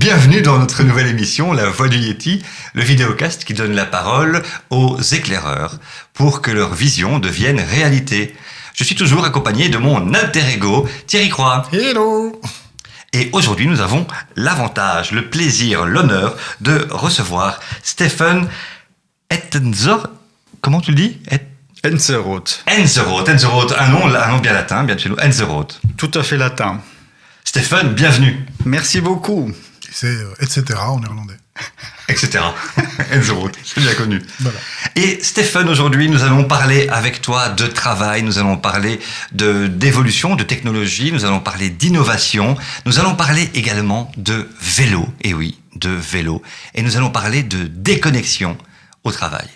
Bienvenue dans notre nouvelle émission, La Voix du Yéti, le vidéocast qui donne la parole aux éclaireurs pour que leur vision devienne réalité. Je suis toujours accompagné de mon alter ego, Thierry Croix. Hello! Et aujourd'hui, nous avons l'avantage, le plaisir, l'honneur de recevoir Stephen Ettenzer. Comment tu le dis? Enzeroth. Enzeroth, un nom bien latin, bien de chez nous. Enzeroth. Tout à fait latin. Stéphane, bienvenue. Merci beaucoup. C'est etc. en néerlandais. Etc. Enzeroth, c'est bien connu. Voilà. Et Stéphane, aujourd'hui, nous allons parler avec toi de travail, nous allons parler d'évolution, de technologie, nous allons parler d'innovation, nous allons parler également de vélo, et oui, de vélo, et nous allons parler de déconnexion au travail.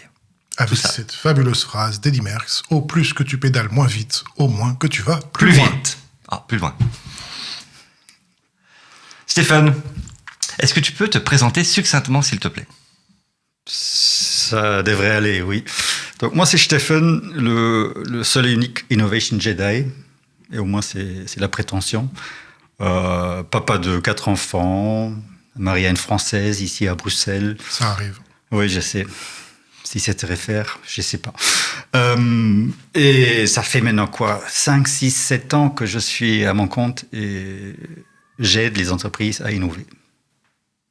Avec cette fabuleuse phrase d'Eddy Merckx, au plus que tu pédales moins vite, au moins que tu vas plus vite. Ah, plus loin. Stéphane, est-ce que tu peux te présenter succinctement, s'il te plaît? Ça devrait aller, oui. Donc moi, c'est Stephen, le seul et unique Innovation Jedi. Et au moins, c'est la prétention. Papa de 4 enfants, marié à une Française, ici à Bruxelles. Ça arrive. Oui, je sais. Si c'était refaire, je ne sais pas. Et ça fait maintenant 5, 6, 7 ans que je suis à mon compte et j'aide les entreprises à innover.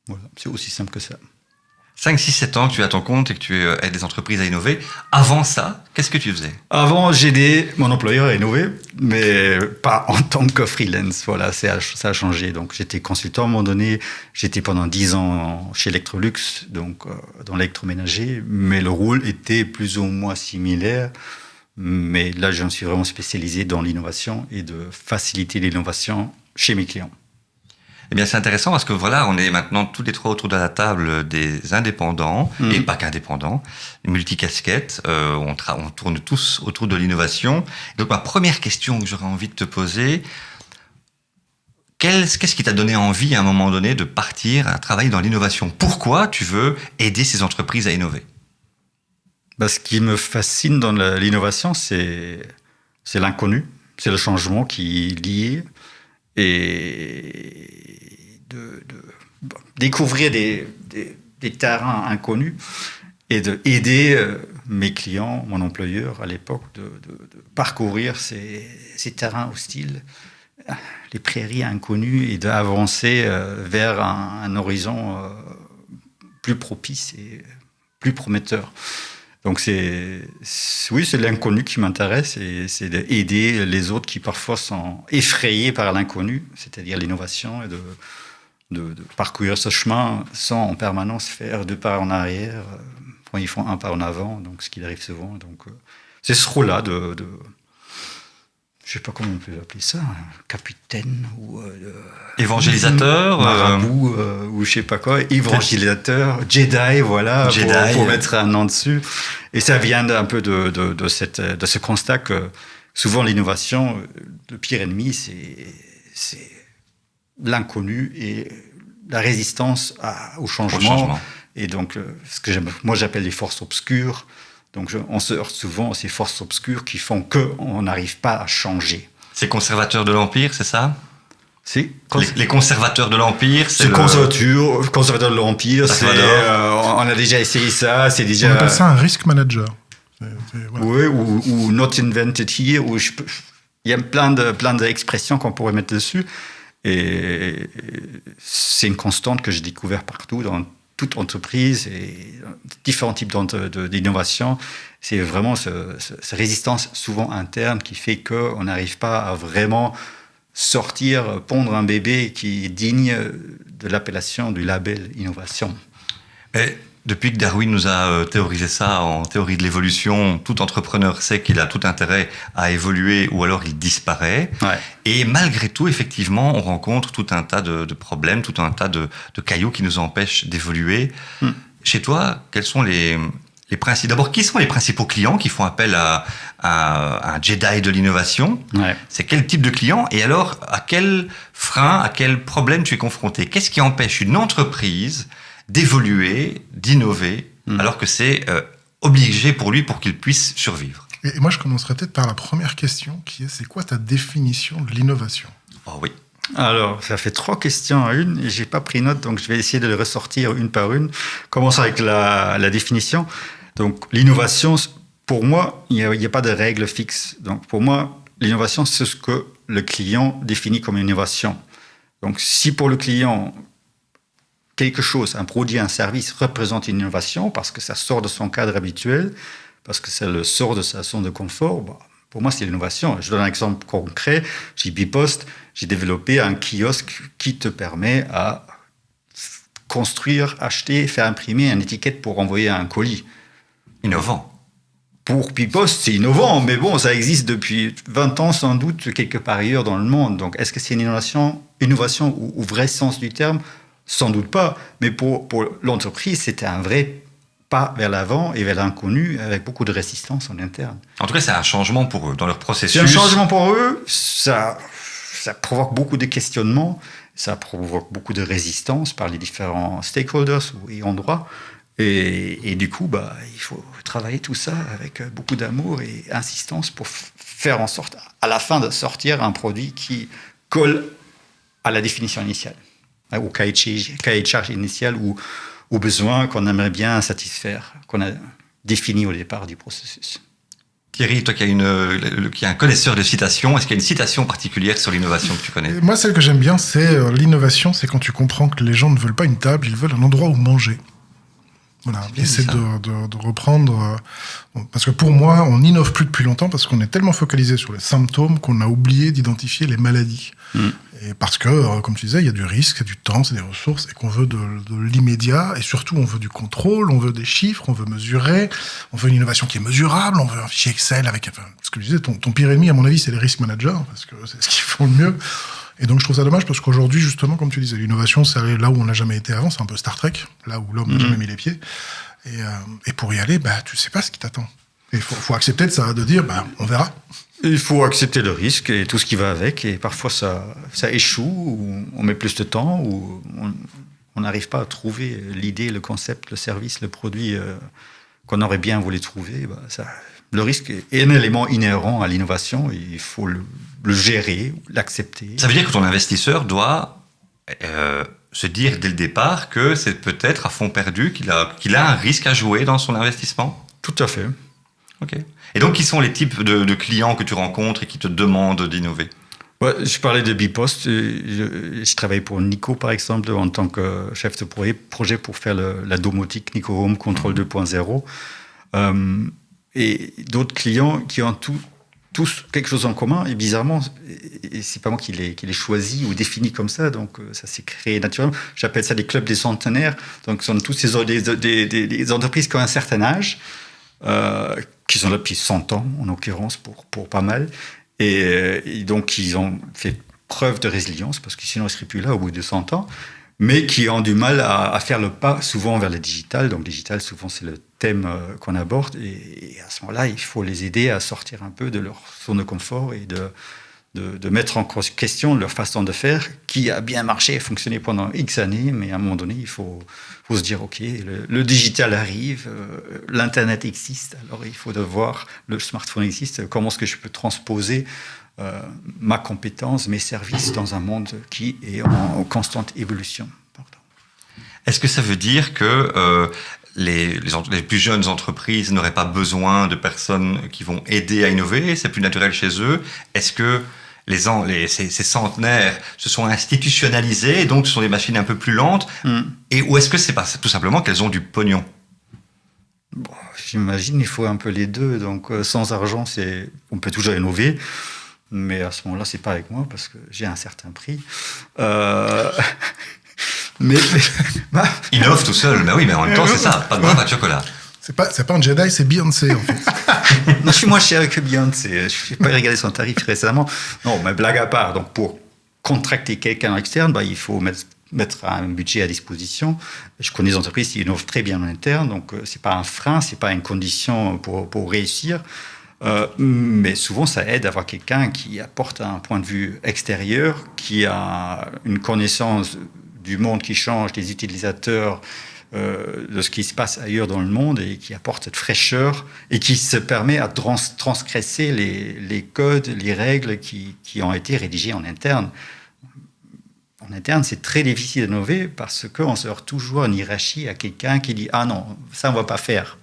Voilà, c'est aussi simple que ça. 5, 6, 7 ans que tu es à ton compte et que tu aides les entreprises à innover. Avant ça, qu'est-ce que tu faisais? Avant, j'aidais mon employeur à innover, mais pas en tant que freelance. Voilà, ça a changé. Donc, j'étais consultant à un moment donné. J'étais pendant 10 ans chez Electrolux, donc dans l'électroménager. Mais le rôle était plus ou moins similaire. Mais là, je me suis vraiment spécialisé dans l'innovation et de faciliter l'innovation chez mes clients. Eh bien, c'est intéressant parce que voilà, on est maintenant tous les trois autour de la table des indépendants, et pas qu'indépendants, multicasquettes, on tourne tous autour de l'innovation. Donc, ma première question que j'aurais envie de te poser, qu'est-ce qui t'a donné envie à un moment donné de partir à travailler dans l'innovation? Pourquoi tu veux aider ces entreprises à innover? Ce qui me fascine dans l'innovation, c'est l'inconnu, c'est le changement qui est lié. Et de découvrir des terrains inconnus et d'aider mes clients, mon employeur à l'époque, de parcourir ces terrains hostiles, les prairies inconnues et d'avancer vers un horizon plus propice et plus prometteur. Donc, c'est l'inconnu qui m'intéresse et c'est d'aider les autres qui parfois sont effrayés par l'inconnu, c'est-à-dire l'innovation et de parcourir ce chemin sans en permanence faire 2 pas en arrière quand ils font 1 pas en avant, donc ce qui arrive souvent. Donc, c'est ce rôle-là je ne sais pas comment on peut appeler ça, capitaine ou évangélisateur, marabout ou je sais pas quoi, évangélisateur, Jedi, voilà, pour mettre un nom dessus. Et ça vient un peu de ce constat que souvent l'innovation, le pire ennemi, c'est l'inconnu et la résistance au changement. Et donc, ce que moi j'appelle les forces obscures. Donc, on se heurte souvent à ces forces obscures qui font qu'on n'arrive pas à changer. C'est conservateur de l'Empire, c'est ça? Si. Les conservateurs de l'Empire, c'est conservateur de l'Empire, on a déjà essayé ça, c'est déjà... On appelle ça un risk manager. Voilà. Oui, ou not invented here, il y a plein d'expressions qu'on pourrait mettre dessus. Et c'est une constante que j'ai découvert partout, dans toute entreprise et différents types d'innovation. C'est vraiment cette résistance souvent interne qui fait qu'on n'arrive pas à vraiment sortir, pondre un bébé qui est digne de l'appellation du label innovation. Mais depuis que Darwin nous a théorisé ça en théorie de l'évolution, tout entrepreneur sait qu'il a tout intérêt à évoluer ou alors il disparaît. Ouais. Et malgré tout, effectivement, on rencontre tout un tas de problèmes, tout un tas de cailloux qui nous empêchent d'évoluer. Chez toi, quels sont les principes? D'abord, qui sont les principaux clients qui font appel à un Jedi de l'innovation? Ouais. C'est quel type de client? Et alors, à quel frein, à quel problème tu es confronté? Qu'est-ce qui empêche une entreprise d'évoluer, d'innover, alors que c'est obligé pour lui pour qu'il puisse survivre? Et moi, je commencerai peut-être par la première question, qui est: c'est quoi ta définition de l'innovation? Oh oui. Alors, ça fait 3 questions à une et j'ai pas pris note, donc je vais essayer de les ressortir une par une. Commençons avec la définition. Donc, l'innovation, pour moi, il n'y a pas de règle fixe. Donc, pour moi, l'innovation, c'est ce que le client définit comme innovation. Donc, si pour le client, quelque chose, un produit, un service représente une innovation parce que ça sort de son cadre habituel, parce que ça le sort de sa zone de confort, bah, pour moi, c'est l'innovation. Je donne un exemple concret. Chez Bipost, j'ai développé un kiosque qui te permet à construire, acheter, faire imprimer une étiquette pour envoyer un colis. Innovant. Pour Bipost, c'est innovant, mais bon, ça existe depuis 20 ans sans doute quelque part ailleurs dans le monde. Donc, est-ce que c'est une innovation au vrai sens du terme? Sans doute pas. Mais pour l'entreprise, c'était un vrai pas vers l'avant et vers l'inconnu avec beaucoup de résistance en interne. En tout cas, c'est un changement pour eux dans leur processus. C'est un changement pour eux. Ça provoque beaucoup de questionnements. Ça provoque beaucoup de résistance par les différents stakeholders et endroits. Et du coup, il faut travailler tout ça avec beaucoup d'amour et insistance pour faire en sorte, à la fin, de sortir un produit qui colle à la définition initiale, au cahier de charge initial ou aux besoins qu'on aimerait bien satisfaire, qu'on a définis au départ du processus. Thierry, toi qui es un connaisseur de citations, est-ce qu'il y a une citation particulière sur l'innovation que tu connais? Moi, celle que j'aime bien, c'est l'innovation, c'est quand tu comprends que les gens ne veulent pas une table, ils veulent un endroit où manger. Voilà, et c'est de reprendre... parce que pour moi, on n'innove plus depuis longtemps parce qu'on est tellement focalisé sur les symptômes qu'on a oublié d'identifier les maladies. Et parce que, comme tu disais, il y a du risque, il y a du temps, c'est des ressources, et qu'on veut de l'immédiat, et surtout on veut du contrôle, on veut des chiffres, on veut mesurer, on veut une innovation qui est mesurable, on veut un fichier Excel avec... Enfin, ce que je disais, ton pire ennemi, à mon avis, c'est les risk managers, parce que c'est ce qu'ils font le mieux. Et donc je trouve ça dommage parce qu'aujourd'hui, justement, comme tu disais, l'innovation, c'est aller là où on n'a jamais été avant, c'est un peu Star Trek, là où l'homme n'a jamais mis les pieds. Et pour y aller, tu sais pas ce qui t'attend. Et il faut accepter de dire, on verra. Il faut accepter le risque et tout ce qui va avec. Et parfois, ça échoue, ou on met plus de temps, ou on n'arrive pas à trouver l'idée, le concept, le service, le produit qu'on aurait bien voulu trouver. Le risque est un élément inhérent à l'innovation et il faut le gérer, l'accepter. Ça veut dire que ton investisseur doit se dire dès le départ que c'est peut-être à fond perdu, qu'il a un risque à jouer dans son investissement? Tout à fait. Ok. Et donc, qui sont les types de clients que tu rencontres et qui te demandent d'innover? Je parlais de Bipost. Je travaille pour Nico, par exemple, en tant que chef de projet pour faire la domotique Nico Home Control 2.0. Et d'autres clients qui ont tous quelque chose en commun. Et bizarrement, et c'est pas moi qui l'ai choisi ou défini comme ça, donc ça s'est créé naturellement. J'appelle ça des clubs des centenaires. Donc, ce sont tous des entreprises qui ont un certain âge, qui sont là depuis 100 ans, en l'occurrence, pour pas mal. Et donc, ils ont fait preuve de résilience, parce que sinon, ils ne seraient plus là au bout de 100 ans, mais qui ont du mal à faire le pas, souvent vers le digital. Donc, digital, souvent, c'est le thème qu'on aborde. Et à ce moment-là, il faut les aider à sortir un peu de leur zone de confort et de mettre en question leur façon de faire, qui a bien marché et fonctionné pendant X années, mais à un moment donné, il faut se dire, OK, le digital arrive, l'Internet existe, alors il faut voir, le smartphone existe, comment est-ce que je peux transposer ma compétence, mes services dans un monde qui est en constante évolution. Pardon. Est-ce que ça veut dire que les plus jeunes entreprises n'auraient pas besoin de personnes qui vont aider à innover? C'est plus naturel chez eux? Est-ce que ces centenaires se sont institutionnalisés, et donc ce sont des machines un peu plus lentes, ou est-ce que c'est pas tout simplement qu'elles ont du pognon? Bon, j'imagine il faut un peu les deux. Donc sans argent, on peut toujours innover, mais à ce moment-là, c'est pas avec moi parce que j'ai un certain prix. Innove tout seul, mais oui, mais en même temps, c'est ça, pas de beurre, pas de chocolat. C'est pas un Jedi, c'est Beyoncé, en fait. Non, je suis moins cher que Beyoncé. Je n'ai pas regardé son tarif récemment. Non, mais blague à part. Donc, pour contracter quelqu'un en externe, il faut mettre un budget à disposition. Je connais des entreprises qui innovent très bien en interne, donc ce n'est pas un frein, ce n'est pas une condition pour réussir. Mais souvent, ça aide d'avoir quelqu'un qui apporte un point de vue extérieur, qui a une connaissance du monde qui change, des utilisateurs, de ce qui se passe ailleurs dans le monde et qui apporte cette fraîcheur et qui se permet à transgresser les codes, les règles qui ont été rédigées en interne. en interne, c'est très difficile d'innover parce qu'on se heurte toujours en hiérarchie à quelqu'un qui dit « Ah non, ça, on ne va pas faire ».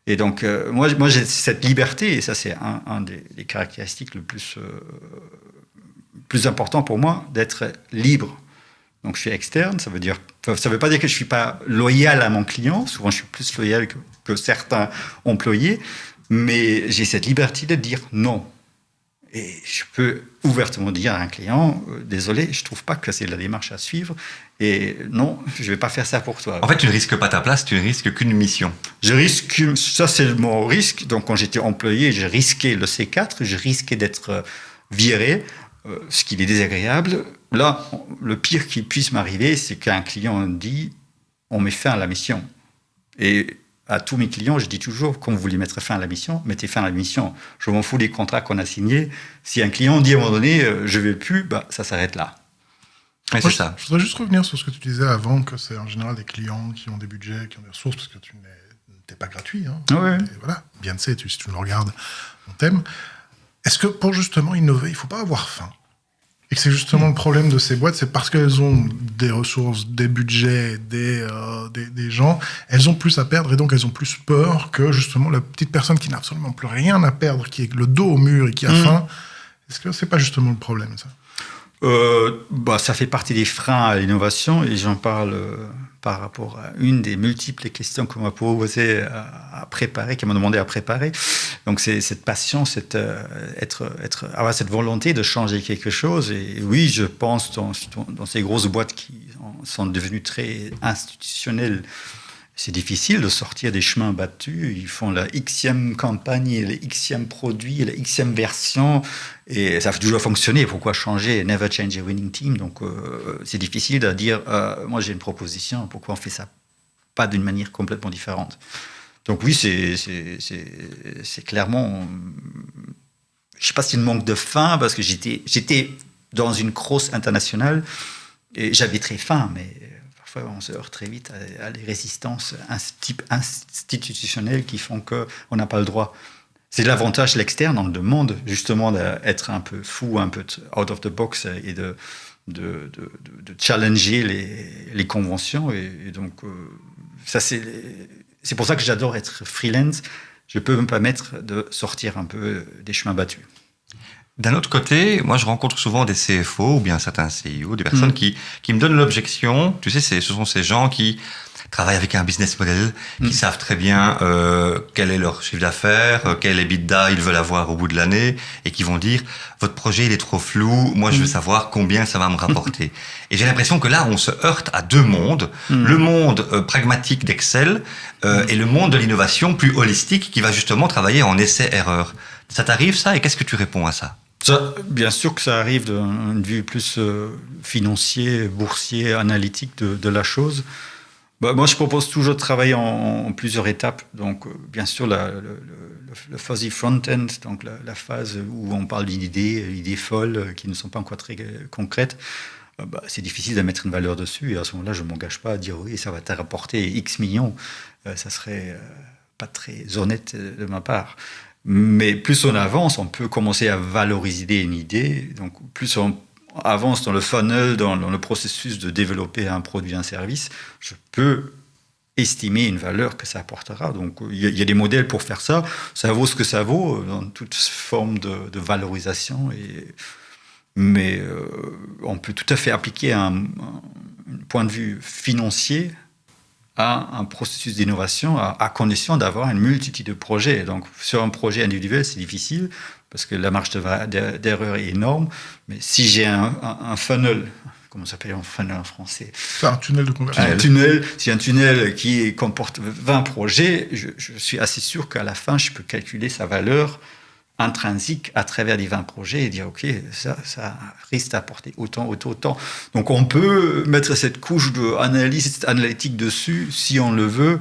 Et donc, moi, j'ai cette liberté, et ça, c'est un des caractéristiques le plus important pour moi, d'être libre. Donc, je suis externe, ça veut pas dire que je ne suis pas loyal à mon client. Souvent, je suis plus loyal que certains employés, mais j'ai cette liberté de dire non. Et je peux ouvertement dire à un client, désolé, je ne trouve pas que c'est la démarche à suivre, et non, je ne vais pas faire ça pour toi. En fait, tu ne risques pas ta place, tu ne risques qu'une mission. Ça c'est mon risque. Donc, quand j'étais employé, je risquais le C4, je risquais d'être viré, ce qui est désagréable. Là, le pire qui puisse m'arriver, c'est qu'un client dit, on met fin à la mission. Et à tous mes clients, je dis toujours, quand vous voulez mettre fin à la mission, mettez fin à la mission. Je m'en fous des contrats qu'on a signés. Si un client dit à un moment donné, je ne vais plus, ça s'arrête là. Ouais, c'est ça. Je voudrais juste revenir sur ce que tu disais avant, que c'est en général des clients qui ont des budgets, qui ont des ressources, parce que tu n'es pas gratuit. Hein. Ouais. Et voilà, bien tu sais, si tu nous regardes, on t'aime. Est-ce que pour justement innover, il ne faut pas avoir faim ? Et que c'est justement le problème de ces boîtes, c'est parce qu'elles ont des ressources, des budgets, des gens, elles ont plus à perdre et donc elles ont plus peur que justement la petite personne qui n'a absolument plus rien à perdre, qui est le dos au mur et qui a faim. Est-ce que c'est pas justement le problème, ça ? Ça fait partie des freins à l'innovation et j'en parle par rapport à une des multiples questions qu'on m'a posées à préparer, qu'on m'a demandé à préparer. Donc c'est cette passion, avoir cette volonté de changer quelque chose. Et oui, je pense dans ces grosses boîtes qui sont devenues très institutionnelles, c'est difficile de sortir des chemins battus. Ils font la Xème campagne, la Xème produit, la Xème version. Et ça a toujours fonctionné. Pourquoi changer? Never change a winning team. Donc, c'est difficile de dire, moi, j'ai une proposition. Pourquoi on fait ça pas d'une manière complètement différente? Donc, oui, c'est clairement... Je ne sais pas si c'est une manque de faim, parce que j'étais dans une grosse internationale et j'avais très faim, mais... Parfois, on se heurte très vite à des résistances type institutionnelles qui font qu'on n'a pas le droit. C'est l'avantage de l'externe, on demande justement d'être un peu fou, un peu out of the box et de challenger les conventions. Et donc, ça c'est pour ça que j'adore être freelance. Je peux me permettre de sortir un peu des chemins battus. D'un autre côté, moi, je rencontre souvent des CFO ou bien certains CIO, des personnes qui me donnent l'objection. Tu sais, ce sont ces gens qui travaillent avec un business model, qui savent très bien quel est leur chiffre d'affaires, quel EBITDA ils veulent avoir au bout de l'année, et qui vont dire « Votre projet, il est trop flou, moi, je veux savoir combien ça va me rapporter. » Et j'ai l'impression que là, on se heurte à deux mondes. Le monde pragmatique d'Excel et le monde de l'innovation plus holistique qui va justement travailler en essai-erreur. Ça t'arrive, ça? Et qu'est-ce que tu réponds à ça? Ça, bien sûr que ça arrive d'une vue plus financier, boursier, analytique de la chose. Moi, je propose toujours de travailler en plusieurs étapes. Donc, bien sûr, le fuzzy front-end, donc la phase où on parle d'idées folles qui ne sont pas encore très concrètes. C'est difficile de mettre une valeur dessus. Et à ce moment-là, je ne m'engage pas à dire oui, ça va te rapporter X millions. Ça serait pas très honnête de ma part. Mais plus on avance, on peut commencer à valoriser une idée. Donc, plus on avance dans le funnel, dans le processus de développer un produit, un service, je peux estimer une valeur que ça apportera. Donc, il y a des modèles pour faire ça. Ça vaut ce que ça vaut dans toute forme de valorisation. Mais on peut tout à fait appliquer un point de vue financier à un processus d'innovation à condition d'avoir une multitude de projets. Donc, sur un projet individuel, c'est difficile parce que la marge d'erreur est énorme. Mais si j'ai un funnel, comment ça s'appelle un funnel en français? Un tunnel de conversion. Si un tunnel qui comporte 20 projets, je suis assez sûr qu'à la fin, je peux calculer sa valeur intrinsique à travers les 20 projets et dire, OK, ça risque d'apporter autant. Donc, on peut mettre cette couche d'analyse analytique dessus si on le veut,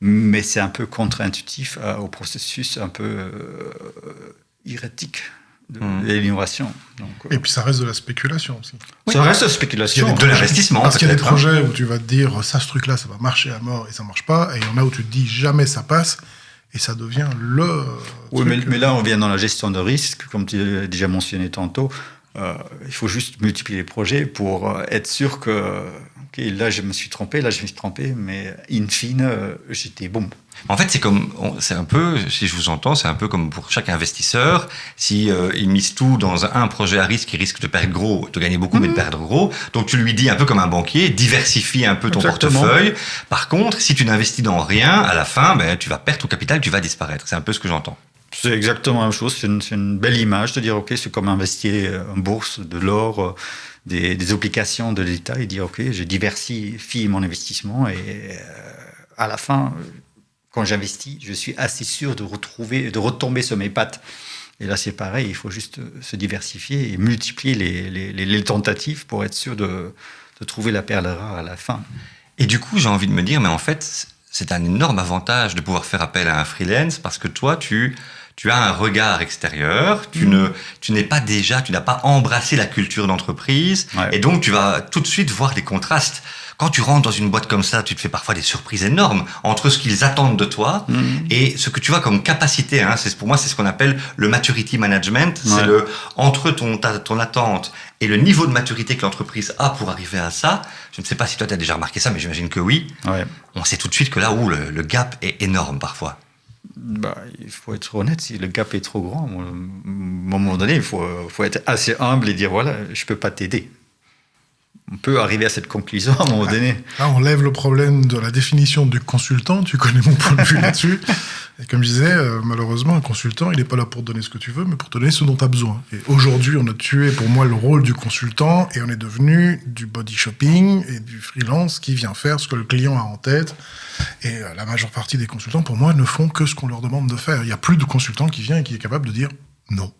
mais c'est un peu contre-intuitif au processus un peu erratique de l'innovation. Et puis, ça reste de la spéculation aussi. Oui. Ça reste de la spéculation. De l'investissement. Parce qu'il y a des projets où tu vas te dire, ça, ce truc-là, ça va marcher à mort et ça ne marche pas. Et il y en a où tu te dis, jamais ça passe. Et ça devient le... Oui, mais là, on vient dans la gestion de risque, comme tu l'as déjà mentionné tantôt. Il faut juste multiplier les projets pour être sûr que là je me suis trompé, mais in fine, j'étais bon. En fait, c'est un peu, si je vous entends, c'est un peu comme pour chaque investisseur. Si il mise tout dans un projet à risque, il risque de perdre gros, de gagner beaucoup, mais de perdre gros. Donc tu lui dis un peu comme un banquier, diversifie un peu ton portefeuille. Par contre, si tu n'investis dans rien, à la fin, tu vas perdre ton capital, tu vas disparaître. C'est un peu ce que j'entends. C'est exactement la même chose. C'est une belle image de dire, OK, c'est comme investir en bourse, de l'or, des obligations de l'État, et dire, OK, je diversifie mon investissement et à la fin, quand j'investis, je suis assez sûr de retomber sur mes pattes. Et là, c'est pareil, il faut juste se diversifier et multiplier les tentatives pour être sûr de trouver la perle rare à la fin. Et du coup, j'ai envie de me dire, mais en fait, c'est un énorme avantage de pouvoir faire appel à un freelance parce que toi, tu as un regard extérieur, tu n'as pas embrassé la culture d'entreprise, et donc tu vas tout de suite voir des contrastes. Quand tu rentres dans une boîte comme ça, tu te fais parfois des surprises énormes entre ce qu'ils attendent de toi et ce que tu vois comme capacité. Pour moi, c'est ce qu'on appelle le maturity management. C'est entre ton attente et le niveau de maturité que l'entreprise a pour arriver à ça. Je ne sais pas si toi, tu as déjà remarqué ça, mais j'imagine que oui. Ouais. On sait tout de suite que là où le gap est énorme parfois. Il faut être honnête, si le gap est trop grand, à un moment donné, il faut être assez humble et dire, voilà, je ne peux pas t'aider. On peut arriver à cette conclusion à un moment donné. Là, on lève le problème de la définition du consultant. Tu connais mon point de vue là-dessus. Et comme je disais, malheureusement, un consultant, il n'est pas là pour te donner ce que tu veux, mais pour te donner ce dont tu as besoin. Et aujourd'hui, on a tué, pour moi, le rôle du consultant et on est devenu du body shopping et du freelance qui vient faire ce que le client a en tête. Et la majeure partie des consultants, pour moi, ne font que ce qu'on leur demande de faire. Il n'y a plus de consultant qui vient et qui est capable de dire non.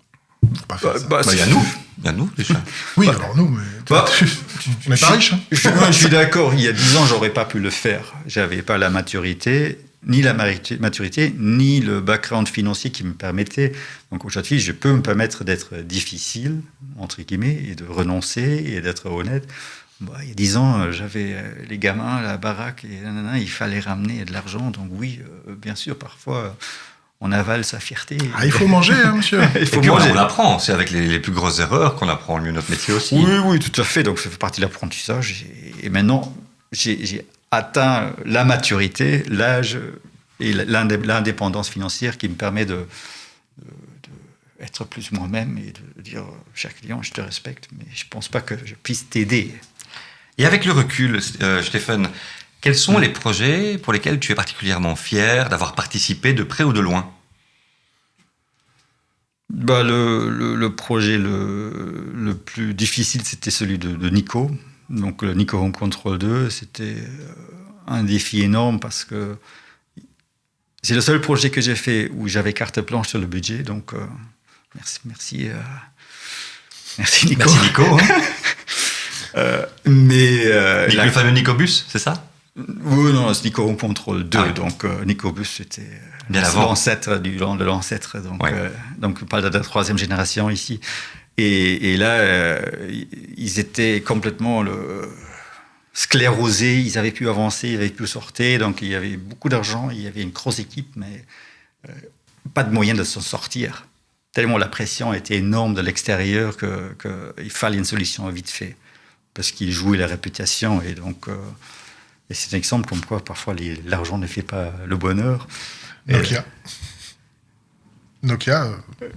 Faut pas faire ça. Il y a nous, déjà. Oui, alors nous, mais on n'est pas riches. Je suis d'accord. Il y a 10 ans, j'aurais pas pu le faire. J'avais pas la maturité, ni le background financier qui me permettait. Donc aujourd'hui, je peux me permettre d'être difficile, entre guillemets, et de renoncer et d'être honnête. Il y a 10 ans, j'avais les gamins, la baraque, et il fallait ramener de l'argent. Donc oui, bien sûr, parfois, on avale sa fierté. Il faut manger, monsieur. Il faut manger. On apprend. C'est avec les plus grosses erreurs qu'on apprend le mieux notre métier aussi. Oui, tout à fait. Donc ça fait partie de l'apprentissage. Et maintenant, j'ai atteint la maturité, l'âge et l'indépendance financière qui me permet de être plus moi-même et de dire chaque client, je te respecte, mais je ne pense pas que je puisse t'aider. Et avec le recul, Stéphane, quels sont les projets pour lesquels tu es particulièrement fier d'avoir participé de près ou de loin ? Le projet le plus difficile, c'était celui de Nico. Donc le Nico Home Control 2, c'était un défi énorme parce que c'est le seul projet que j'ai fait où j'avais carte blanche sur le budget. Donc merci Nico. Merci Nico. Le fameux Nicobus, c'est ça ? Oui, non, c'est Nico Home Control 2. Donc Nicobus, c'était l'ancêtre de l'ancêtre. Donc on parle de la 3e génération ici. Et là, ils étaient complètement sclérosés, ils avaient pu avancer, ils avaient pu sortir. Donc il y avait beaucoup d'argent, il y avait une grosse équipe, mais pas de moyen de s'en sortir. Tellement la pression était énorme de l'extérieur qu'il fallait une solution vite fait. Parce qu'ils jouaient la réputation. Et donc, et c'est un exemple comme quoi parfois l'argent ne fait pas le bonheur. Nokia,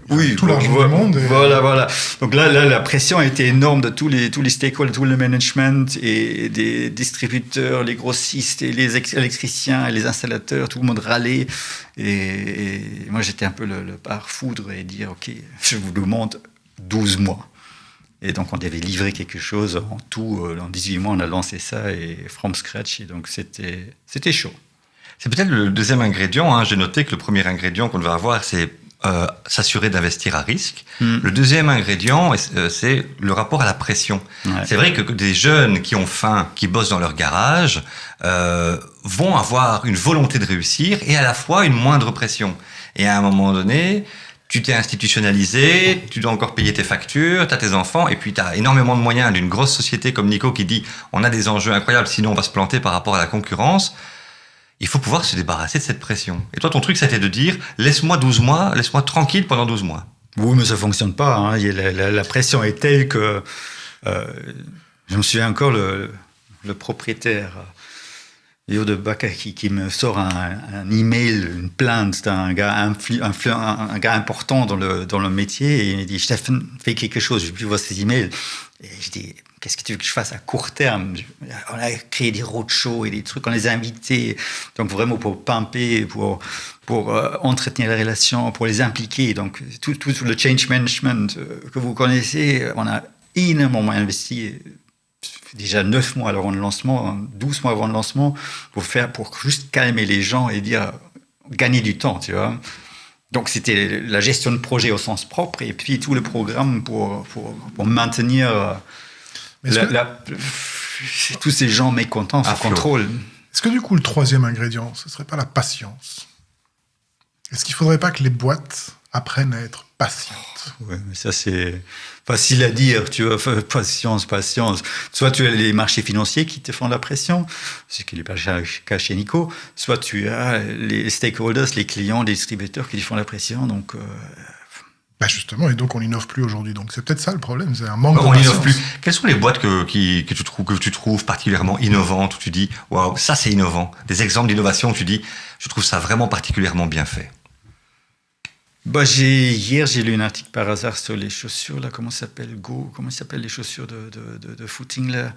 oui, tout l'argent du monde. Voilà. Donc là, la pression a été énorme de tous les stakeholders, tout le management et des distributeurs, les grossistes et les électriciens et les installateurs, tout le monde râlait. Et moi, j'étais un peu le pare-foudre et dire, OK, je vous demande 12 mois. Et donc, on devait livrer quelque chose en tout. En 18 mois, on a lancé ça et from scratch. Et donc, c'était chaud. C'est peut-être le deuxième ingrédient. J'ai noté que le premier ingrédient qu'on devait avoir, c'est s'assurer d'investir à risque. Le deuxième ingrédient, c'est le rapport à la pression. Ouais. C'est vrai que des jeunes qui ont faim, qui bossent dans leur garage, vont avoir une volonté de réussir et à la fois une moindre pression. Et à un moment donné, tu t'es institutionnalisé, tu dois encore payer tes factures, tu as tes enfants, et puis tu as énormément de moyens d'une grosse société comme Nico qui dit « on a des enjeux incroyables, sinon on va se planter par rapport à la concurrence ». Il faut pouvoir se débarrasser de cette pression. Et toi, ton truc, c'était de dire « laisse-moi 12 mois, laisse-moi tranquille pendant 12 mois ». Oui, mais ça ne fonctionne pas. Hein. La pression est telle que... je me souviens encore, le propriétaire... Léo de Baca qui me sort un email, une plainte d'un gars, un gars important dans le métier, et il me dit Stéphane, fais quelque chose, je vais voir ces emails. Et je dis qu'est-ce que tu veux que je fasse à court terme? On a créé des roadshows et des trucs, on les a invités, donc vraiment pour pimper, pour entretenir la relation, pour les impliquer. Donc tout le change management que vous connaissez, on a énormément investi. Déjà 9 mois avant le lancement, 12 mois avant le lancement, pour juste calmer les gens et dire gagner du temps, tu vois. Donc c'était la gestion de projet au sens propre et puis tout le programme pour maintenir tous ces gens mécontents sous contrôle. Est-ce que du coup le troisième ingrédient, ce serait pas la patience? Est-ce qu'il faudrait pas que les boîtes apprennent à être patientes? Ouais, mais ça c'est facile à dire, tu vois, patience. Soit tu as les marchés financiers qui te font la pression, ce qui n'est pas le cas chez Nico, soit tu as les stakeholders, les clients, les distributeurs qui te font la pression, donc... Bah justement, et donc on n'innove plus aujourd'hui, donc c'est peut-être ça le problème, c'est un manque de patience. On n'innove plus. Quelles sont les boîtes que tu trouves particulièrement innovantes, où tu dis, waouh, ça c'est innovant, des exemples d'innovation où tu dis, je trouve ça vraiment particulièrement bien fait? Hier, j'ai lu un article par hasard sur les chaussures, là, comment ça s'appelle les chaussures de footing, là.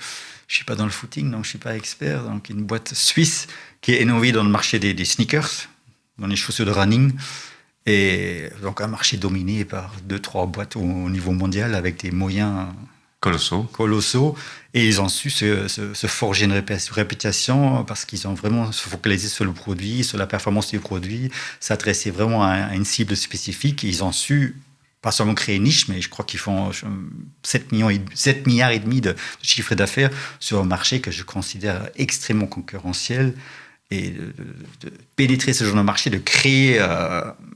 Je ne suis pas dans le footing, donc je ne suis pas expert. Donc, une boîte suisse qui est innovée dans le marché des sneakers, dans les chaussures de running. Et donc, un marché dominé par 2-3 boîtes au niveau mondial avec des moyens colossaux. Et ils ont su se forger une réputation parce qu'ils ont vraiment se focalisé sur le produit, sur la performance du produit, s'adresser vraiment à une cible spécifique. Et ils ont su, pas seulement créer une niche, mais je crois qu'ils font 7 milliards et demi de chiffre d'affaires sur un marché que je considère extrêmement concurrentiel. Et de pénétrer ce genre de marché, de créer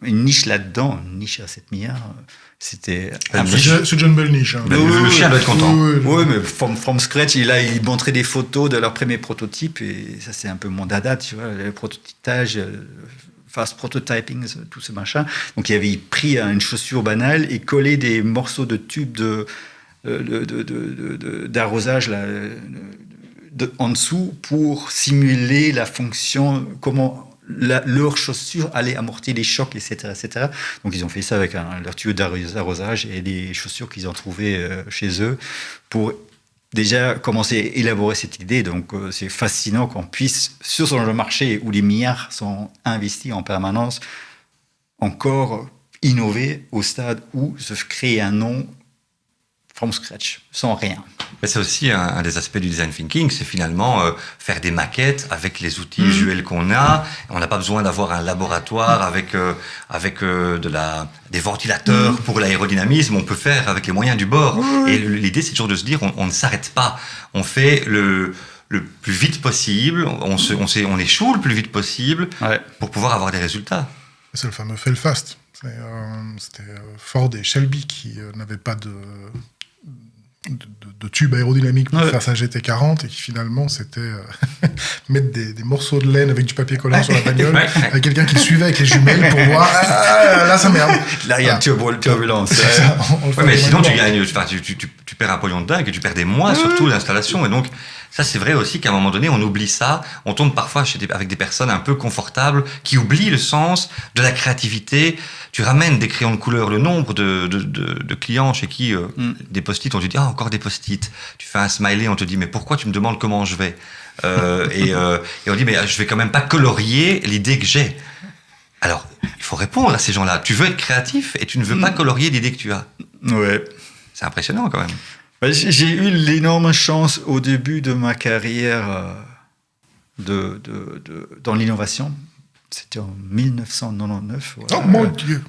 une niche là-dedans, une niche à 7 milliards, c'était... C'est John Bell niche. Hein. Le chien doit être content. Oui, mais from scratch, il montrait des photos de leur premier prototype, et ça c'est un peu mon dada, tu vois, le prototypage, fast prototyping, tout ce machin. Donc il avait pris une chaussure banale et collé des morceaux de tubes d'arrosage là, en dessous pour simuler la fonction, comment leur chaussure allait amortir les chocs, etc. Donc ils ont fait ça avec leur tuyau d'arrosage et des chaussures qu'ils ont trouvées chez eux pour déjà commencer à élaborer cette idée. Donc c'est fascinant qu'on puisse, sur ce genre de marché où les milliards sont investis en permanence, encore innover au stade où se créer un nom from scratch, sans rien. Mais c'est aussi un des aspects du design thinking, c'est finalement faire des maquettes avec les outils visuels qu'on a. On n'a pas besoin d'avoir un laboratoire avec des ventilateurs pour l'aérodynamisme. On peut faire avec les moyens du bord. Et l'idée, c'est toujours de se dire, on ne s'arrête pas. On fait le plus vite possible. On échoue le plus vite possible pour pouvoir avoir des résultats. C'est le fameux fail fast. C'était Ford et Shelby qui n'avaient pas de tube aérodynamique pour faire sa GT40 et qui finalement c'était mettre des morceaux de laine avec du papier collant sur la bagnole avec quelqu'un qui suivait avec les jumelles pour voir là ça merde. Là il y a une turbulence. Mais sinon tu gagnes, tu perds un pognon de dingue et tu perds des mois surtout l'installation. Et donc ça c'est vrai aussi qu'à un moment donné on oublie ça, on tombe parfois avec des personnes un peu confortables qui oublient le sens de la créativité. Tu ramènes des crayons de couleur, le nombre de clients chez qui des post-it, on te dit encore des post-it. Tu fais un smiley, on te dit mais pourquoi tu me demandes comment je vais et on dit mais je vais quand même pas colorier l'idée que j'ai. Alors il faut répondre à ces gens-là. Tu veux être créatif et tu ne veux pas colorier l'idée que tu as. Ouais. C'est impressionnant quand même. J'ai eu l'énorme chance au début de ma carrière dans l'innovation. C'était en 1999. Voilà. Oh mon Dieu!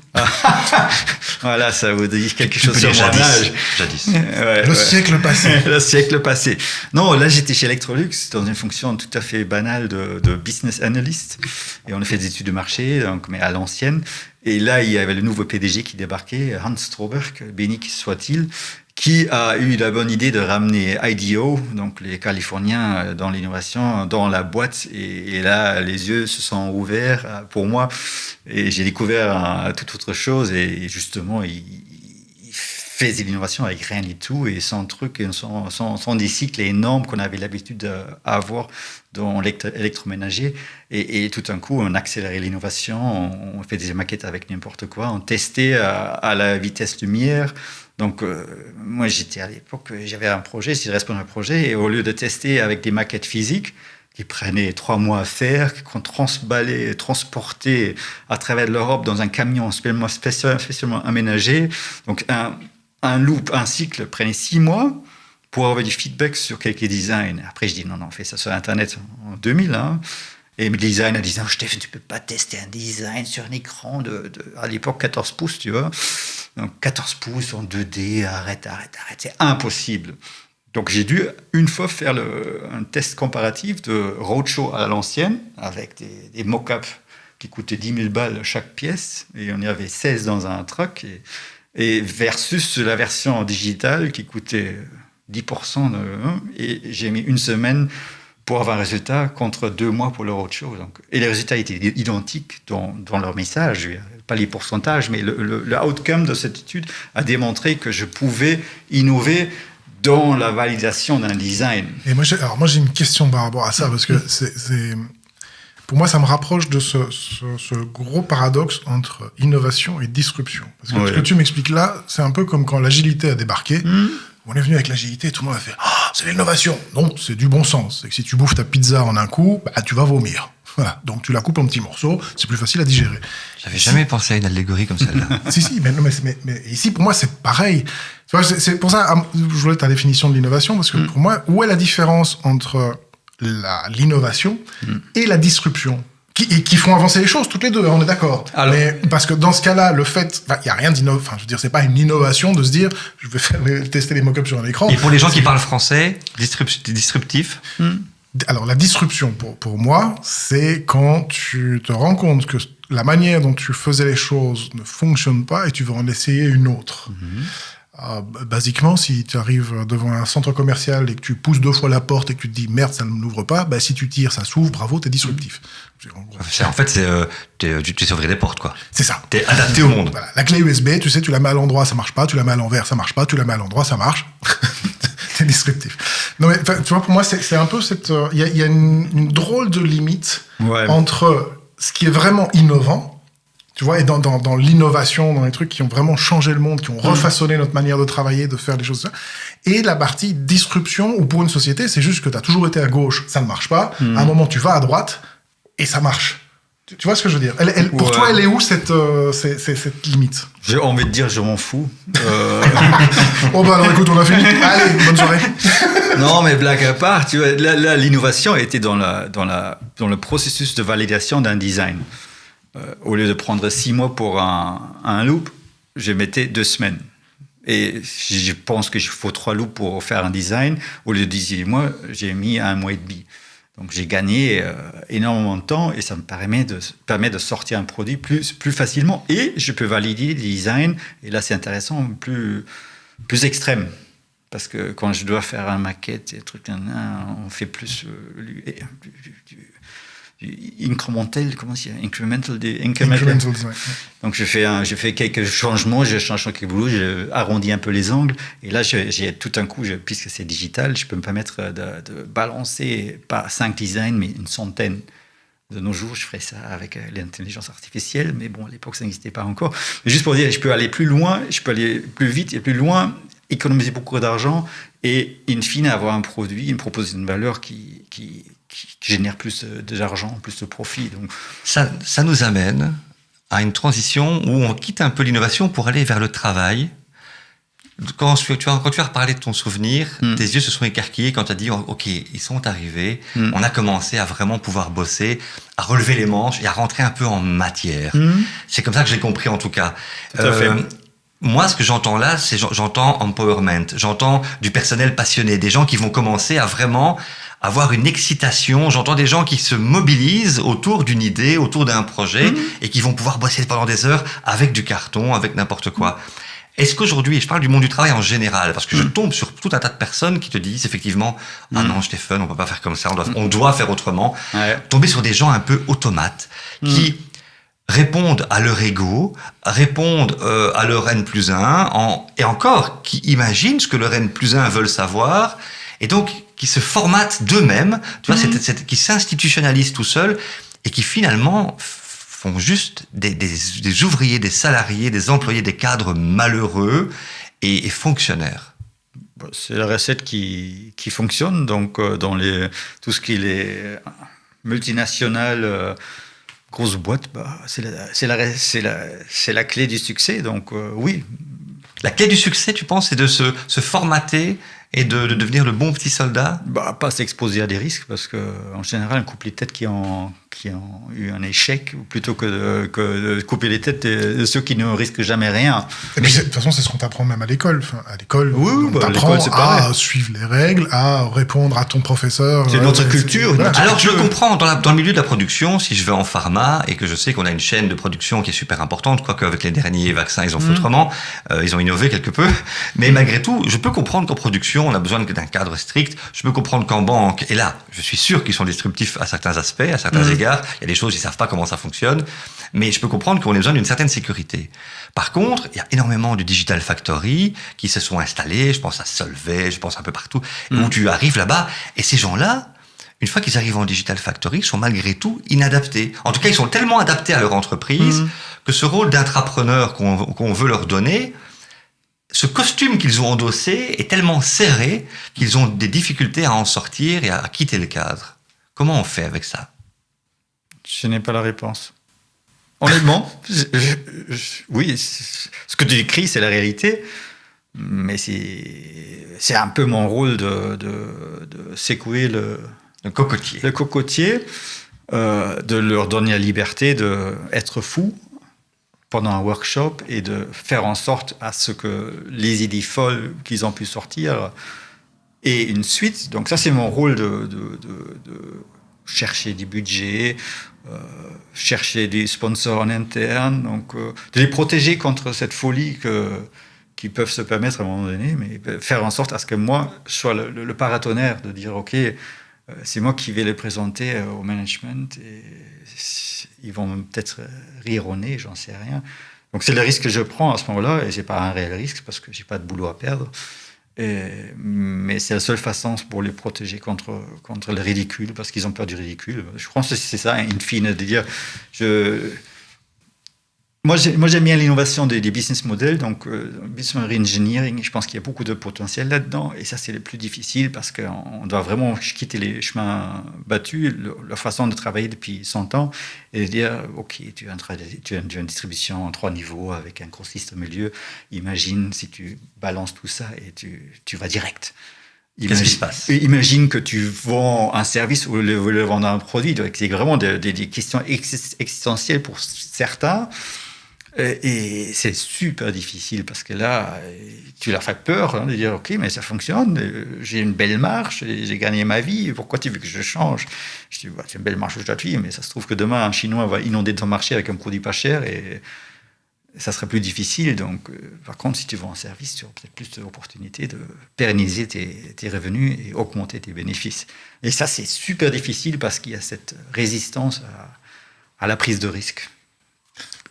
Voilà, ça vous dit quelque chose sur mon âge. Jadis. Le siècle passé. Le siècle passé. Non, là, j'étais chez Electrolux dans une fonction tout à fait banale de business analyst. Et on a fait des études de marché, donc, mais à l'ancienne. Et là, il y avait le nouveau PDG qui débarquait, Hans Strohberg, béni qu'il soit-il, qui a eu la bonne idée de ramener IDEO, donc les Californiens dans l'innovation, dans la boîte. Et là, les yeux se sont ouverts pour moi. Et j'ai découvert toute autre chose. Et justement, il faisait l'innovation avec rien du tout. Et son truc, sont des cycles énormes qu'on avait l'habitude d'avoir dans l'électroménager. Et tout d'un coup, on accélérait l'innovation. On fait des maquettes avec n'importe quoi. On testait à la vitesse lumière. Donc, moi, j'étais à l'époque, j'avais un projet, j'étais responsable d'un projet, et au lieu de tester avec des maquettes physiques, qui prenaient 3 mois à faire, qu'on transportait à travers l'Europe dans un camion spécialement aménagé, donc un loop, un cycle prenait 6 mois pour avoir du feedback sur quelques designs. Après, je dis non, on fait ça sur Internet en 2000, hein. Et le design a dit non, Stephen, tu peux pas tester un design sur un écran à l'époque 14 pouces, tu vois. Donc 14 pouces en 2D, arrête, c'est impossible. Donc j'ai dû une fois faire un test comparatif de roadshow à l'ancienne, avec des mock-ups qui coûtaient 10 000 balles chaque pièce, et on y avait 16 dans un truck, et versus la version digitale qui coûtait 10%. Et j'ai mis une semaine pour avoir un résultat contre 2 mois pour le roadshow. Et les résultats étaient identiques dans leur message. Pas les pourcentages, mais le outcome de cette étude a démontré que je pouvais innover dans la validation d'un design. Et moi, j'ai une question par rapport à ça, parce que pour moi, ça me rapproche de ce gros paradoxe entre innovation et disruption. Parce que ce que tu m'expliques là, c'est un peu comme quand l'agilité a débarqué. On est venu avec l'agilité, tout le monde a fait « Ah, c'est l'innovation !» Non, c'est du bon sens. C'est que si tu bouffes ta pizza en un coup, tu vas vomir. Voilà. Donc tu la coupes en petits morceaux, c'est plus facile à digérer. J'avais jamais pensé à une allégorie comme celle-là. Si, mais ici, pour moi, c'est pareil. Tu vois, c'est pour ça, je voulais ta définition de l'innovation, parce que pour moi, où est la différence entre l'innovation et la disruption qui font avancer les choses, toutes les deux, on est d'accord. Mais parce que dans ce cas-là, le fait, il y a rien d'innovant. Enfin, je veux dire, c'est pas une innovation de se dire, je vais tester les mock-ups sur un écran. Et pour les gens qui parlent français, disruptif. Alors, la disruption, pour moi, c'est quand tu te rends compte que la manière dont tu faisais les choses ne fonctionne pas et tu veux en essayer une autre. Basiquement, si tu arrives devant un centre commercial et que tu pousses 2 fois la porte et que tu te dis merde, ça ne m'ouvre pas, si tu tires, ça s'ouvre, bravo, t'es disruptif. En fait, tu sais ouvrir des portes, quoi. C'est ça. T'es adapté au monde. Voilà. La clé USB, tu sais, tu la mets à l'endroit, ça marche pas, tu la mets à l'envers, ça marche pas, tu la mets à l'endroit, ça marche. T'es disruptif. Non, mais tu vois, pour moi, c'est un peu cette. Il y a une drôle de limite entre ce qui est vraiment innovant. Tu vois, et dans l'innovation, dans les trucs qui ont vraiment changé le monde, qui ont refaçonné notre manière de travailler, de faire des choses, et la partie disruption, où pour une société, c'est juste que tu as toujours été à gauche, ça ne marche pas. À un moment, tu vas à droite, et ça marche. Tu vois ce que je veux dire? Pour toi, elle est où cette limite? J'ai envie de dire, je m'en fous. Oh bah alors écoute, on a fini. Allez, bonne soirée. Non, mais blague à part, tu vois, là, l'innovation était dans le processus de validation d'un design. Au lieu de prendre 6 mois pour un loop, je mettais 2 semaines. Et je pense qu'il faut 3 loops pour faire un design. Au lieu de 18 mois, j'ai mis 1 mois et demi. Donc j'ai gagné énormément de temps et ça me permet de sortir un produit plus facilement. Et je peux valider des designs, et là c'est intéressant, plus extrême. Parce que quand je dois faire une maquette et trucs, on fait plus incremental, comment c'est, incremental. Donc je fais quelques changements, je change quelques boulots, je arrondis un peu les angles, et là j'ai tout un coup, puisque c'est digital, je peux me permettre de balancer pas 5 designs mais une centaine. De nos jours, je ferais ça avec l'intelligence artificielle, mais bon, à l'époque ça n'existait pas encore. Mais juste pour dire, je peux aller plus loin, je peux aller plus vite et plus loin, économiser beaucoup d'argent et in fine avoir un produit, une proposition de valeur qui génère plus d'argent, plus de profit. Donc ça nous amène à une transition où on quitte un peu l'innovation pour aller vers le travail. Quand tu as reparlé de ton souvenir, tes yeux se sont écarquillés quand tu as dit ok, ils sont arrivés, on a commencé à vraiment pouvoir bosser, à relever les manches et à rentrer un peu en matière. C'est comme ça que j'ai compris en tout cas. Tout à fait. Moi, ce que j'entends là, c'est j'entends empowerment, j'entends du personnel passionné, des gens qui vont commencer à vraiment avoir une excitation. J'entends des gens qui se mobilisent autour d'une idée, autour d'un projet, et qui vont pouvoir bosser pendant des heures avec du carton, avec n'importe quoi. Est-ce qu'aujourd'hui, et je parle du monde du travail en général, parce que je tombe sur tout un tas de personnes qui te disent effectivement, ah non Stéphane, on peut pas faire comme ça, on doit faire autrement. Ouais. Tomber sur des gens un peu automates qui répondent à leur ego, répondent à leur N+1, et encore, qui imaginent ce que leur N+1 veulent savoir, et donc qui se formatent d'eux-mêmes, tu vois, qui s'institutionnalisent tout seuls, et qui finalement font juste des ouvriers, des salariés, des employés, des cadres malheureux et fonctionnaires. C'est la recette qui fonctionne, donc dans tout ce qui est multinational, grosse boîte, c'est la clé du succès, donc oui. La clé du succès, tu penses, c'est de se formater et de devenir le bon petit soldat? Pas s'exposer à des risques, parce qu'en général, on coupe les têtes qui ont eu un échec, plutôt que de couper les têtes de ceux qui ne risquent jamais rien. Et puis, de toute façon, c'est ce qu'on t'apprend même à l'école. Enfin, à l'école, on t'apprend à suivre les règles, à répondre à ton professeur. C'est notre culture. Voilà. Alors, je comprends, dans le milieu de la production, si je vais en pharma, et que je sais qu'on a une chaîne de production qui est super importante, quoique avec les derniers vaccins, ils ont fait autrement, ils ont innové quelque peu, mais malgré tout, je peux comprendre qu'en production, on a besoin d'un cadre strict. Je peux comprendre qu'en banque, et là, je suis sûr qu'ils sont disruptifs à certains aspects, à certains égards. Il y a des choses, ils savent pas comment ça fonctionne. Mais je peux comprendre qu'on a besoin d'une certaine sécurité. Par contre, il y a énormément de Digital Factory qui se sont installés. Je pense à Solvay, je pense un peu partout, où tu arrives là-bas. Et ces gens-là, une fois qu'ils arrivent en Digital Factory, sont malgré tout inadaptés. En tout cas, ils sont tellement adaptés à leur entreprise que ce rôle d'intrapreneur qu'on veut leur donner, ce costume qu'ils ont endossé est tellement serré qu'ils ont des difficultés à en sortir et à quitter le cadre. Comment on fait avec ça? Je n'ai pas la réponse. Honnêtement, oui, ce que tu décris, c'est la réalité, mais c'est un peu mon rôle de secouer le cocotier, de leur donner la liberté d'être fous pendant un workshop et de faire en sorte à ce que les idées folles qu'ils ont pu sortir aient une suite. Donc ça, c'est mon rôle de chercher des budgets, chercher des sponsors en interne, donc de les protéger contre cette folie qu'ils peuvent se permettre à un moment donné, mais faire en sorte à ce que moi, je sois le paratonnerre, de dire, OK, c'est moi qui vais les présenter au management, et ils vont peut-être rire au nez, j'en sais rien. Donc c'est le risque que je prends à ce moment-là, et c'est pas un réel risque, parce que j'ai pas de boulot à perdre. Mais c'est la seule façon pour les protéger contre le ridicule, parce qu'ils ont peur du ridicule. Je pense que c'est ça, in fine, de dire... Moi, j'aime bien l'innovation des business models, donc business model engineering, je pense qu'il y a beaucoup de potentiel là-dedans, et ça, c'est le plus difficile, parce qu'on doit vraiment quitter les chemins battus, leur façon de travailler depuis 100 ans, et dire, OK, tu as une distribution en 3 niveaux, avec un grossiste au milieu, imagine si tu balances tout ça, et tu vas direct. Qu'est-ce qui se passe? Imagine que tu vends un service ou le vendre un produit, donc c'est vraiment des questions existentielles pour certains. Et c'est super difficile, parce que là, tu leur fais peur, de dire, OK, mais ça fonctionne, j'ai une belle marge, j'ai gagné ma vie, pourquoi tu veux que je change? Je dis, c'est une belle marge aujourd'hui, mais ça se trouve que demain, un Chinois va inonder ton marché avec un produit pas cher, et ça serait plus difficile. Donc, par contre, si tu vends un service, tu auras peut-être plus d'opportunités de pérenniser tes revenus et augmenter tes bénéfices. Et ça, c'est super difficile, parce qu'il y a cette résistance à la prise de risque,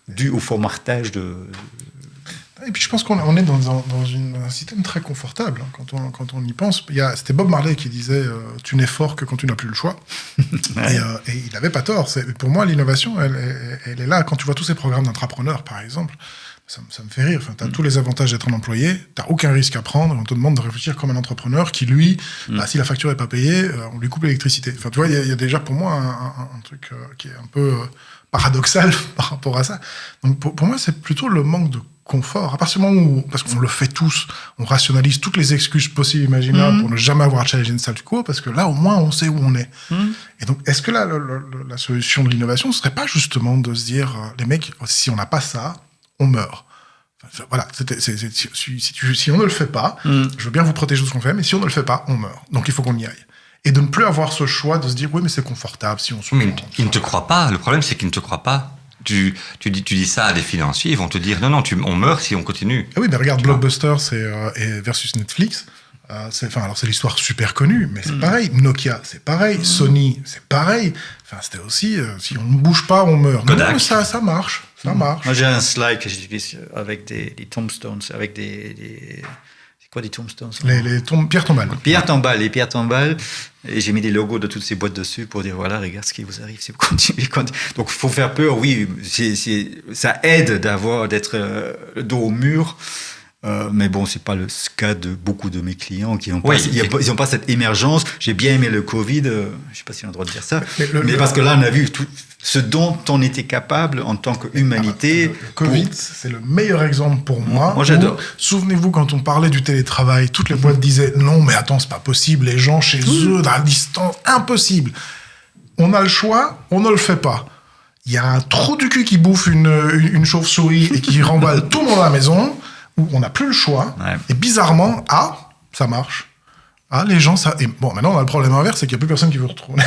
dû au formatage de... Et puis je pense qu'on est dans un système très confortable, hein, quand on y pense. C'était Bob Marley qui disait tu n'es fort que quand tu n'as plus le choix. Ouais. Et il n'avait pas tort. Pour moi, l'innovation, elle est là. Quand tu vois tous ces programmes d'entrepreneurs, par exemple, ça me fait rire. Enfin, tu as tous les avantages d'être un employé, tu n'as aucun risque à prendre, on te demande de réfléchir comme un entrepreneur qui, lui, si la facture n'est pas payée, on lui coupe l'électricité. Enfin, tu vois, il y a déjà pour moi un truc qui est un peu... paradoxal par rapport à ça. Donc pour moi, c'est plutôt le manque de confort. À partir du moment où, parce qu'on le fait tous, on rationalise toutes les excuses possibles et imaginables pour ne jamais avoir challengé une statu quo, parce que là, au moins, on sait où on est. Et donc, est-ce que là, la solution de l'innovation ne serait pas justement de se dire, les mecs, si on n'a pas ça, on meurt. Enfin, voilà, si on ne le fait pas, je veux bien vous protéger de ce qu'on fait, mais si on ne le fait pas, on meurt. Donc, il faut qu'on y aille. Et de ne plus avoir ce choix de se dire, oui, mais c'est confortable si on se... Mais il ne te croit pas. Le problème, c'est qu'il ne te croit pas. tu dis ça à des financiers, ils vont te dire non, on meurt si on continue. Ah oui, mais regarde Blockbuster versus Netflix. C'est l'histoire super connue, mais c'est pareil. Nokia, c'est pareil. Sony, c'est pareil. Enfin, c'était aussi, si on ne bouge pas, on meurt. Kodak. Non, ça marche. Ça marche. Moi, j'ai un slide que j'utilise avec des tombstones, avec des c'est quoi des tombstones? Les pierres tombales. Les pierres tombales. Et j'ai mis des logos de toutes ces boîtes dessus pour dire, voilà, regarde ce qui vous arrive si vous continuez. Donc, il faut faire peur. Oui, ça aide d'être le dos au mur. Mais bon, c'est pas le cas de beaucoup de mes clients qui n'ont pas cette émergence. J'ai bien aimé le Covid, je sais pas si on a le droit de dire ça, mais parce que là, on a vu tout ce dont on était capable en tant qu'humanité. Le Covid, c'est le meilleur exemple pour moi. Moi, j'adore. Souvenez-vous, quand on parlait du télétravail, toutes les boîtes disaient non, mais attends, c'est pas possible, les gens chez eux, à distance, impossible. On a le choix, on ne le fait pas. Il y a un trou du cul qui bouffe une chauve-souris et qui remballe tout le monde à la maison. Où on n'a plus le choix, et bizarrement, ça marche. Les gens, ça... Et bon, maintenant, on a le problème inverse, c'est qu'il n'y a plus personne qui veut retourner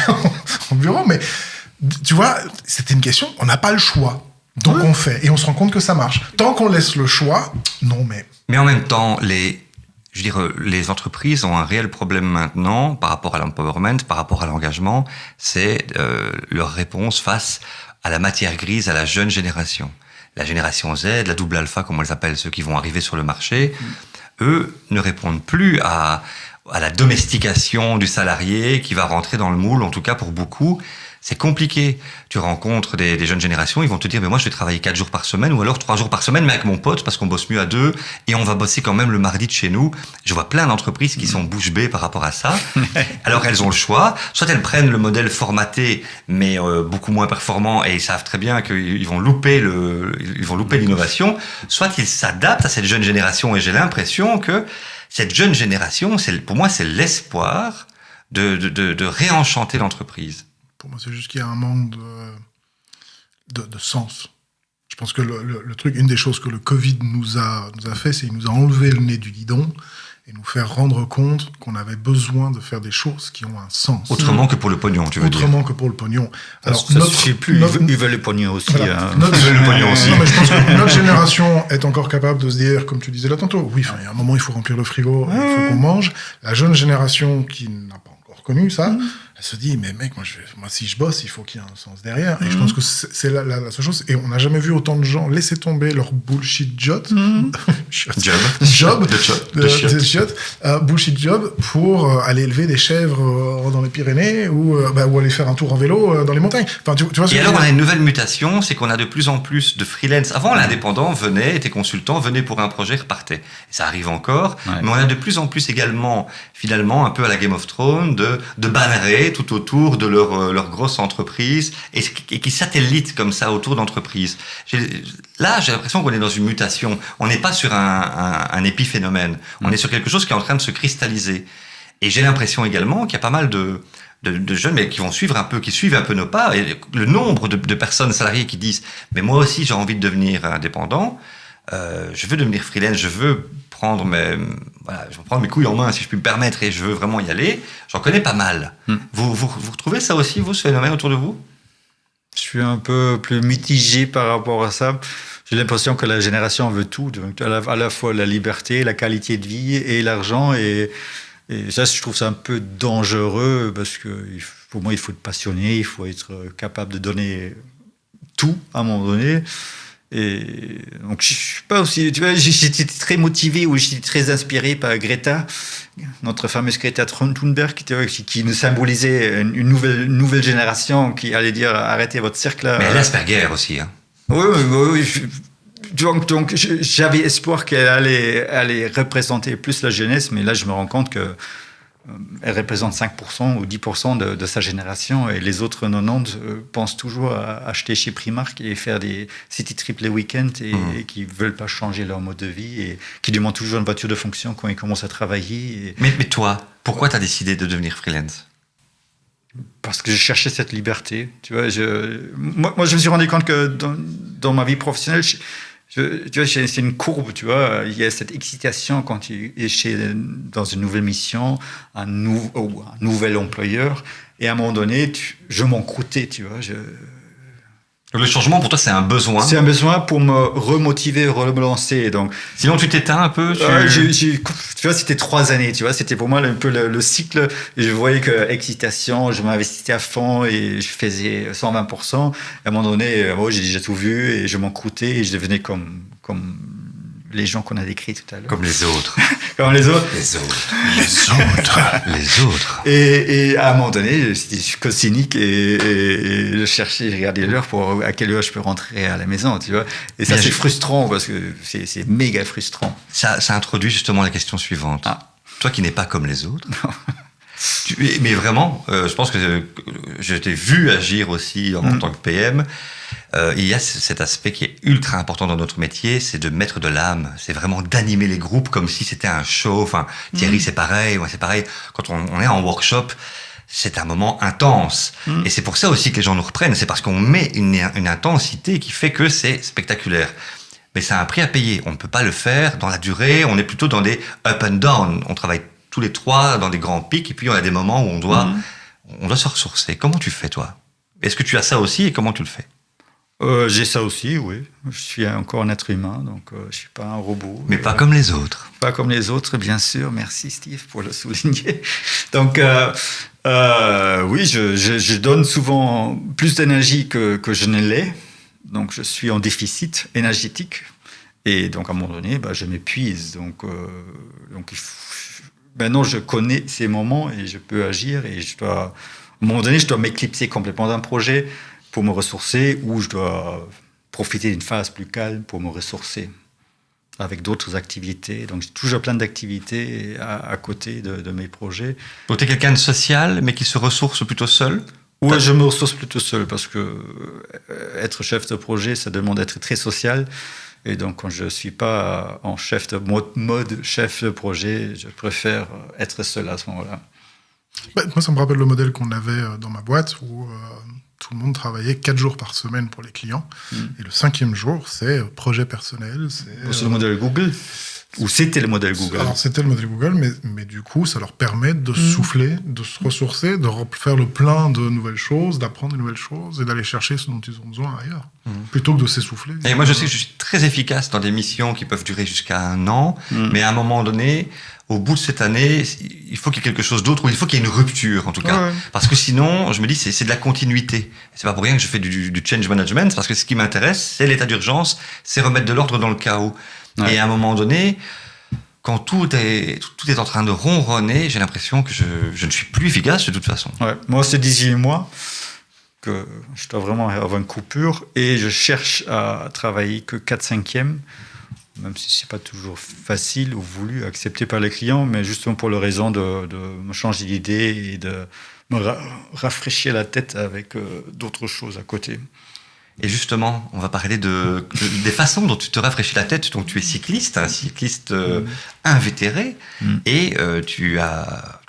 au bureau, mais tu vois, c'était une question, on n'a pas le choix. Donc on fait, et on se rend compte que ça marche. Tant qu'on laisse le choix, non, mais... Mais en même temps, les entreprises ont un réel problème maintenant, par rapport à l'empowerment, par rapport à l'engagement, c'est leur réponse face à la matière grise, à la jeune génération. La génération Z, la double alpha, comme on les appelle, ceux qui vont arriver sur le marché, eux ne répondent plus à la domestication du salarié qui va rentrer dans le moule, en tout cas pour beaucoup. C'est compliqué. Tu rencontres des jeunes générations, ils vont te dire, mais moi je vais travailler 4 jours par semaine ou alors 3 jours par semaine, mais avec mon pote, parce qu'on bosse mieux à 2 et on va bosser quand même le mardi de chez nous. Je vois plein d'entreprises qui sont bouche bée par rapport à ça. Alors elles ont le choix. Soit elles prennent le modèle formaté, mais beaucoup moins performant et ils savent très bien qu'ils vont louper l'innovation. Soit ils s'adaptent à cette jeune génération et j'ai l'impression que cette jeune génération, pour moi, c'est l'espoir de réenchanter l'entreprise. Pour moi, c'est juste qu'il y a un manque de sens. Je pense que le truc, une des choses que le Covid nous a fait, c'est qu'il nous a enlevé le nez du guidon et nous faire rendre compte qu'on avait besoin de faire des choses qui ont un sens. Autrement que pour le pognon, tu veux dire. Autrement que pour le pognon. Alors, ça ne suffit plus, ils veulent le pognon aussi. Voilà. Ils veulent le pognon aussi. Non, mais je pense que notre génération est encore capable de se dire, comme tu disais là tantôt, oui, il y a un moment, il faut remplir le frigo, il faut qu'on mange. La jeune génération qui n'a pas encore connu ça, elle se dit, mais mec, moi si je bosse, il faut qu'il y ait un sens derrière. Et je pense que c'est la seule chose. Et on n'a jamais vu autant de gens laisser tomber leur bullshit job. Bullshit job pour aller élever des chèvres dans les Pyrénées ou aller faire un tour en vélo dans les montagnes. Enfin, tu vois et alors, on a une nouvelle mutation, c'est qu'on a de plus en plus de freelance. Avant, l'indépendant venait, était consultant, venait pour un projet, repartait. Et ça arrive encore. Ouais. Mais on a de plus en plus également, finalement, un peu à la Game of Thrones, de banneret tout autour de leur grosse entreprise et qui satellitent comme ça autour d'entreprises. Là, j'ai l'impression qu'on est dans une mutation. On n'est pas sur un épiphénomène. On est sur quelque chose qui est en train de se cristalliser. Et j'ai l'impression également qu'il y a pas mal de jeunes mais qui suivent un peu nos pas. Et le nombre de personnes salariées qui disent « mais moi aussi, j'ai envie de devenir indépendant. Je veux devenir freelance, je veux prendre mes couilles en main, si je puis me permettre, et je veux vraiment y aller », j'en connais pas mal. Vous retrouvez ça aussi, vous, ce phénomène autour de vous ? Je suis un peu plus mitigé par rapport à ça. J'ai l'impression que la génération veut tout, donc à la fois la liberté, la qualité de vie et l'argent, et ça, je trouve ça un peu dangereux, parce que pour moi, il faut être passionné, il faut être capable de donner tout à un moment donné. Et donc, je suis pas aussi. Tu vois, j'étais très motivé ou j'étais très inspiré par Greta, notre fameuse Greta Thunberg, qui nous symbolisait une nouvelle génération qui allait dire arrêtez votre cirque là. Mais elle Asperger aussi. Hein. Oui. Donc, j'avais espoir qu'elle allait représenter plus la jeunesse, mais là, je me rends compte que elle représente 5% ou 10% de sa génération, et les autres 90 pensent toujours à acheter chez Primark et faire des city trips les week-ends et qui ne veulent pas changer leur mode de vie et qui demandent toujours une voiture de fonction quand ils commencent à travailler. Mais toi, pourquoi tu as décidé de devenir freelance ? Parce que je cherchais cette liberté. Tu vois, moi, je me suis rendu compte que dans ma vie professionnelle, tu vois, c'est une courbe, tu vois. Il y a cette excitation quand tu es dans une nouvelle mission, un nouvel employeur, et à un moment donné, je m'en croûtais, tu vois. Le changement, pour toi, c'est un besoin. C'est un besoin pour me remotiver, relancer. Donc, sinon, tu t'éteins un peu. Tu vois, c'était 3 années. Tu vois, c'était pour moi un peu le cycle. Je voyais que excitation, je m'investissais à fond et je faisais 120%. À un moment donné, j'ai déjà tout vu et je m'en croûtais et je devenais comme les gens qu'on a décrits tout à l'heure. Comme les autres. Comme les autres. Les autres. Les autres. Et à un moment donné, c'était que cynique et je cherchais, je regardais l'heure pour à quelle heure je peux rentrer à la maison, tu vois. Et ça, c'est frustrant parce que c'est méga frustrant. Ça introduit justement la question suivante. Toi qui n'es pas comme les autres. Mais vraiment, je pense que je t'ai vu agir aussi en tant que PM. Il y a cet aspect qui est ultra important dans notre métier, c'est de mettre de l'âme. C'est vraiment d'animer les groupes comme si c'était un show. Enfin, Thierry, c'est pareil. Moi, c'est pareil. Quand on est en workshop, c'est un moment intense. Et c'est pour ça aussi que les gens nous reprennent. C'est parce qu'on met une intensité qui fait que c'est spectaculaire. Mais c'est un prix à payer. On ne peut pas le faire dans la durée. On est plutôt dans des up and down. On travaille tous les 3 dans des grands pics. Et puis, on a des moments où on doit se ressourcer. Comment tu fais, toi? Est-ce que tu as ça aussi et comment tu le fais? J'ai ça aussi, oui. Je suis encore un être humain, donc je suis pas un robot. Mais pas comme les autres. Pas comme les autres, bien sûr. Merci Steve pour le souligner. Donc, oui, je donne souvent plus d'énergie que je ne l'ai. Donc, je suis en déficit énergétique. Et donc, à un moment donné, je m'épuise. Donc maintenant, je connais ces moments et je peux agir. Et à un moment donné, je dois m'éclipser complètement d'un projet pour me ressourcer, ou je dois profiter d'une phase plus calme pour me ressourcer avec d'autres activités. Donc, j'ai toujours plein d'activités à côté de mes projets. Donc, tu es quelqu'un de social, mais qui se ressource plutôt seul? Oui, je me ressource plutôt seul, parce que être chef de projet, ça demande d'être très social. Et donc, quand je ne suis pas en mode chef de projet, je préfère être seul à ce moment-là. Moi, ça me rappelle le modèle qu'on avait dans ma boîte, où tout le monde travaillait 4 jours par semaine pour les clients. Et le 5e jour, c'est projet personnel. C'est le modèle Google? Ou c'était le modèle Google? Alors, c'était le modèle Google, mais du coup, ça leur permet de souffler, de se ressourcer, de faire le plein de nouvelles choses, d'apprendre de nouvelles choses et d'aller chercher ce dont ils ont besoin ailleurs, plutôt que de s'essouffler. Et moi, je sais que je suis très efficace dans des missions qui peuvent durer jusqu'à 1 an, mais à un moment donné, au bout de cette année, il faut qu'il y ait quelque chose d'autre, ou il faut qu'il y ait une rupture, en tout cas. Ouais. Parce que sinon, je me dis, c'est de la continuité. C'est pas pour rien que je fais du change management, parce que ce qui m'intéresse, c'est l'état d'urgence, c'est remettre de l'ordre dans le chaos. Ouais. Et à un moment donné, quand tout est en train de ronronner, j'ai l'impression que je ne suis plus efficace de toute façon. Ouais. Moi, c'est 18 mois que je dois vraiment avoir une coupure, et je cherche à travailler que 4/5e, même si c'est pas toujours facile ou voulu, accepté par les clients, mais justement pour la raison de me changer d'idée et de me rafraîchir la tête avec d'autres choses à côté. Et justement, on va parler des façons dont tu te rafraîchis la tête. Donc, tu es cycliste, un cycliste invétéré, et tu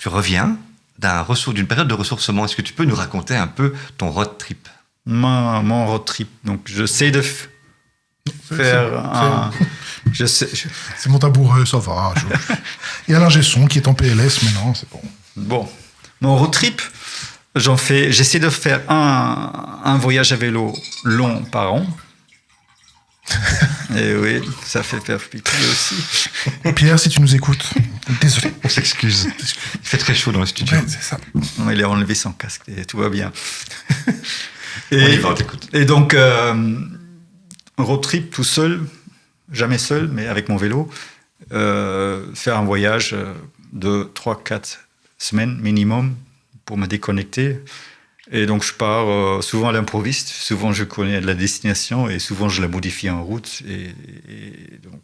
reviens d'une période de ressourcement. Est-ce que tu peux nous raconter un peu ton road trip? Mon road trip. Donc, j'essaie de faire un... C'est mon tabouret, ça va. Il y a l'ingé son qui est en PLS, mais non, c'est bon. Bon, mon road trip, j'essaie de faire un voyage à vélo long par an. Et oui, ça fait faire pitié aussi. Pierre, si tu nous écoutes, désolé. On s'excuse. Il fait très chaud dans le studio. Ouais, c'est ça. Il a enlevé son casque et tout va bien. On y va, on t'écoute. Et donc, road trip tout seul, jamais seul, mais avec mon vélo, faire un voyage de 3-4 semaines minimum pour me déconnecter. Et donc, je pars souvent à l'improviste. Souvent, je connais la destination et souvent, je la modifie en route. Et donc,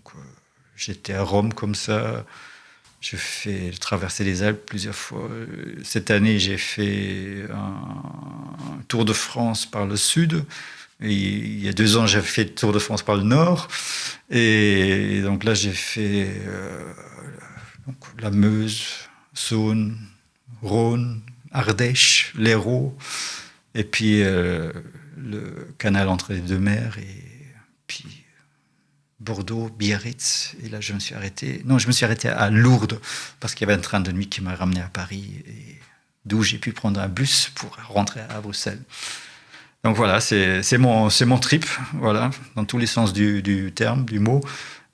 j'étais à Rome comme ça. J'ai traversé les Alpes plusieurs fois. Cette année, j'ai fait un Tour de France par le sud. Et il y a 2 ans, j'avais fait le Tour de France par le nord. Et donc là, j'ai fait la Meuse, Saône, Rhône, Ardèche, l'Hérault, et puis le canal entre les 2 mers, et puis Bordeaux, Biarritz. Et là, je me suis arrêté à Lourdes, parce qu'il y avait un train de nuit qui m'a ramené à Paris, et d'où j'ai pu prendre un bus pour rentrer à Bruxelles. Donc voilà, c'est mon trip, voilà, dans tous les sens du terme, du mot.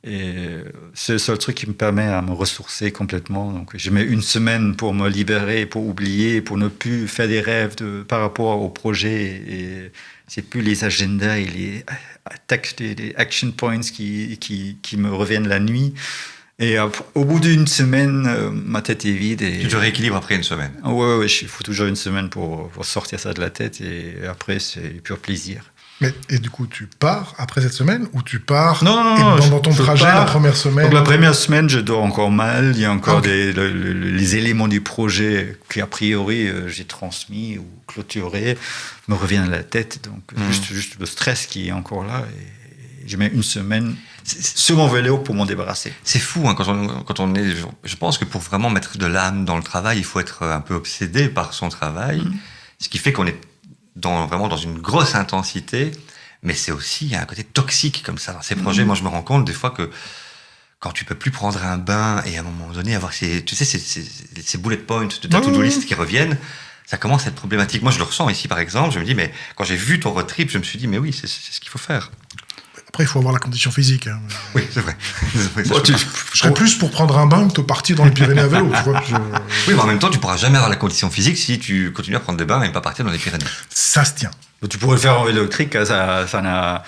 Et c'est le seul truc qui me permet à me ressourcer complètement. Donc je mets une semaine pour me libérer, pour oublier, pour ne plus faire des rêves par rapport au projet. Et c'est plus les agendas et les action points qui me reviennent la nuit. Et au bout d'une semaine, ma tête est vide. Et tu te rééquilibres après une semaine. Ouais, il faut toujours une semaine pour sortir ça de la tête. Et après, c'est pur plaisir. Et du coup, tu pars après cette semaine ou tu pars non, dans ton trajet la première semaine? Donc la première semaine, je dors encore mal. Il y a encore les éléments du projet qui, a priori, j'ai transmis ou clôturé, me reviennent à la tête. Donc juste le stress qui est encore là. Et je mets une semaine sur mon vélo pour m'en débarrasser. C'est fou, hein, quand on est... Je pense que pour vraiment mettre de l'âme dans le travail, il faut être un peu obsédé par son travail. Ce qui fait qu'on est vraiment dans une grosse intensité, mais c'est aussi, il y a un côté toxique comme ça dans ces projets. Moi, je me rends compte des fois que quand tu peux plus prendre un bain et à un moment donné avoir ces bullet points de ta to-do list qui reviennent, ça commence à être problématique. Moi, je le ressens ici, par exemple. Je me dis, mais quand j'ai vu ton road trip, je me suis dit, mais oui, c'est ce qu'il faut faire. Après, il faut avoir la condition physique. Hein. Oui, c'est vrai. Je serais plus pour prendre un bain que de partir dans les Pyrénées à vélo. Tu vois, Oui, mais en même temps, tu pourras jamais avoir la condition physique si tu continues à prendre des bains et pas partir dans les Pyrénées. Ça se tient. Tu pourrais le faire en vélo électrique, ça n'a...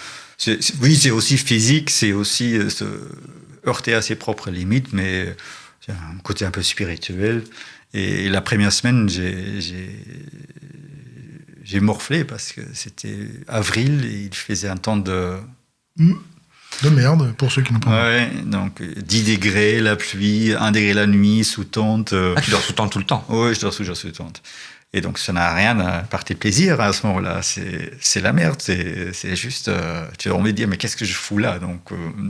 Oui, c'est aussi physique, c'est aussi se heurter à ses propres limites, mais c'est un côté un peu spirituel. Et la première semaine, j'ai morflé parce que c'était avril et il faisait un temps de merde, pour ceux qui n'ont pas. Ouais, donc 10 degrés, la pluie, 1 degré la nuit, sous tente. Ah, tu dors sous tente tout le temps? Oui, je dors sous tente. Et donc, ça n'a rien à partir de plaisir à ce moment-là. C'est la merde. C'est juste, tu as envie de dire, mais qu'est-ce que je fous là? Donc,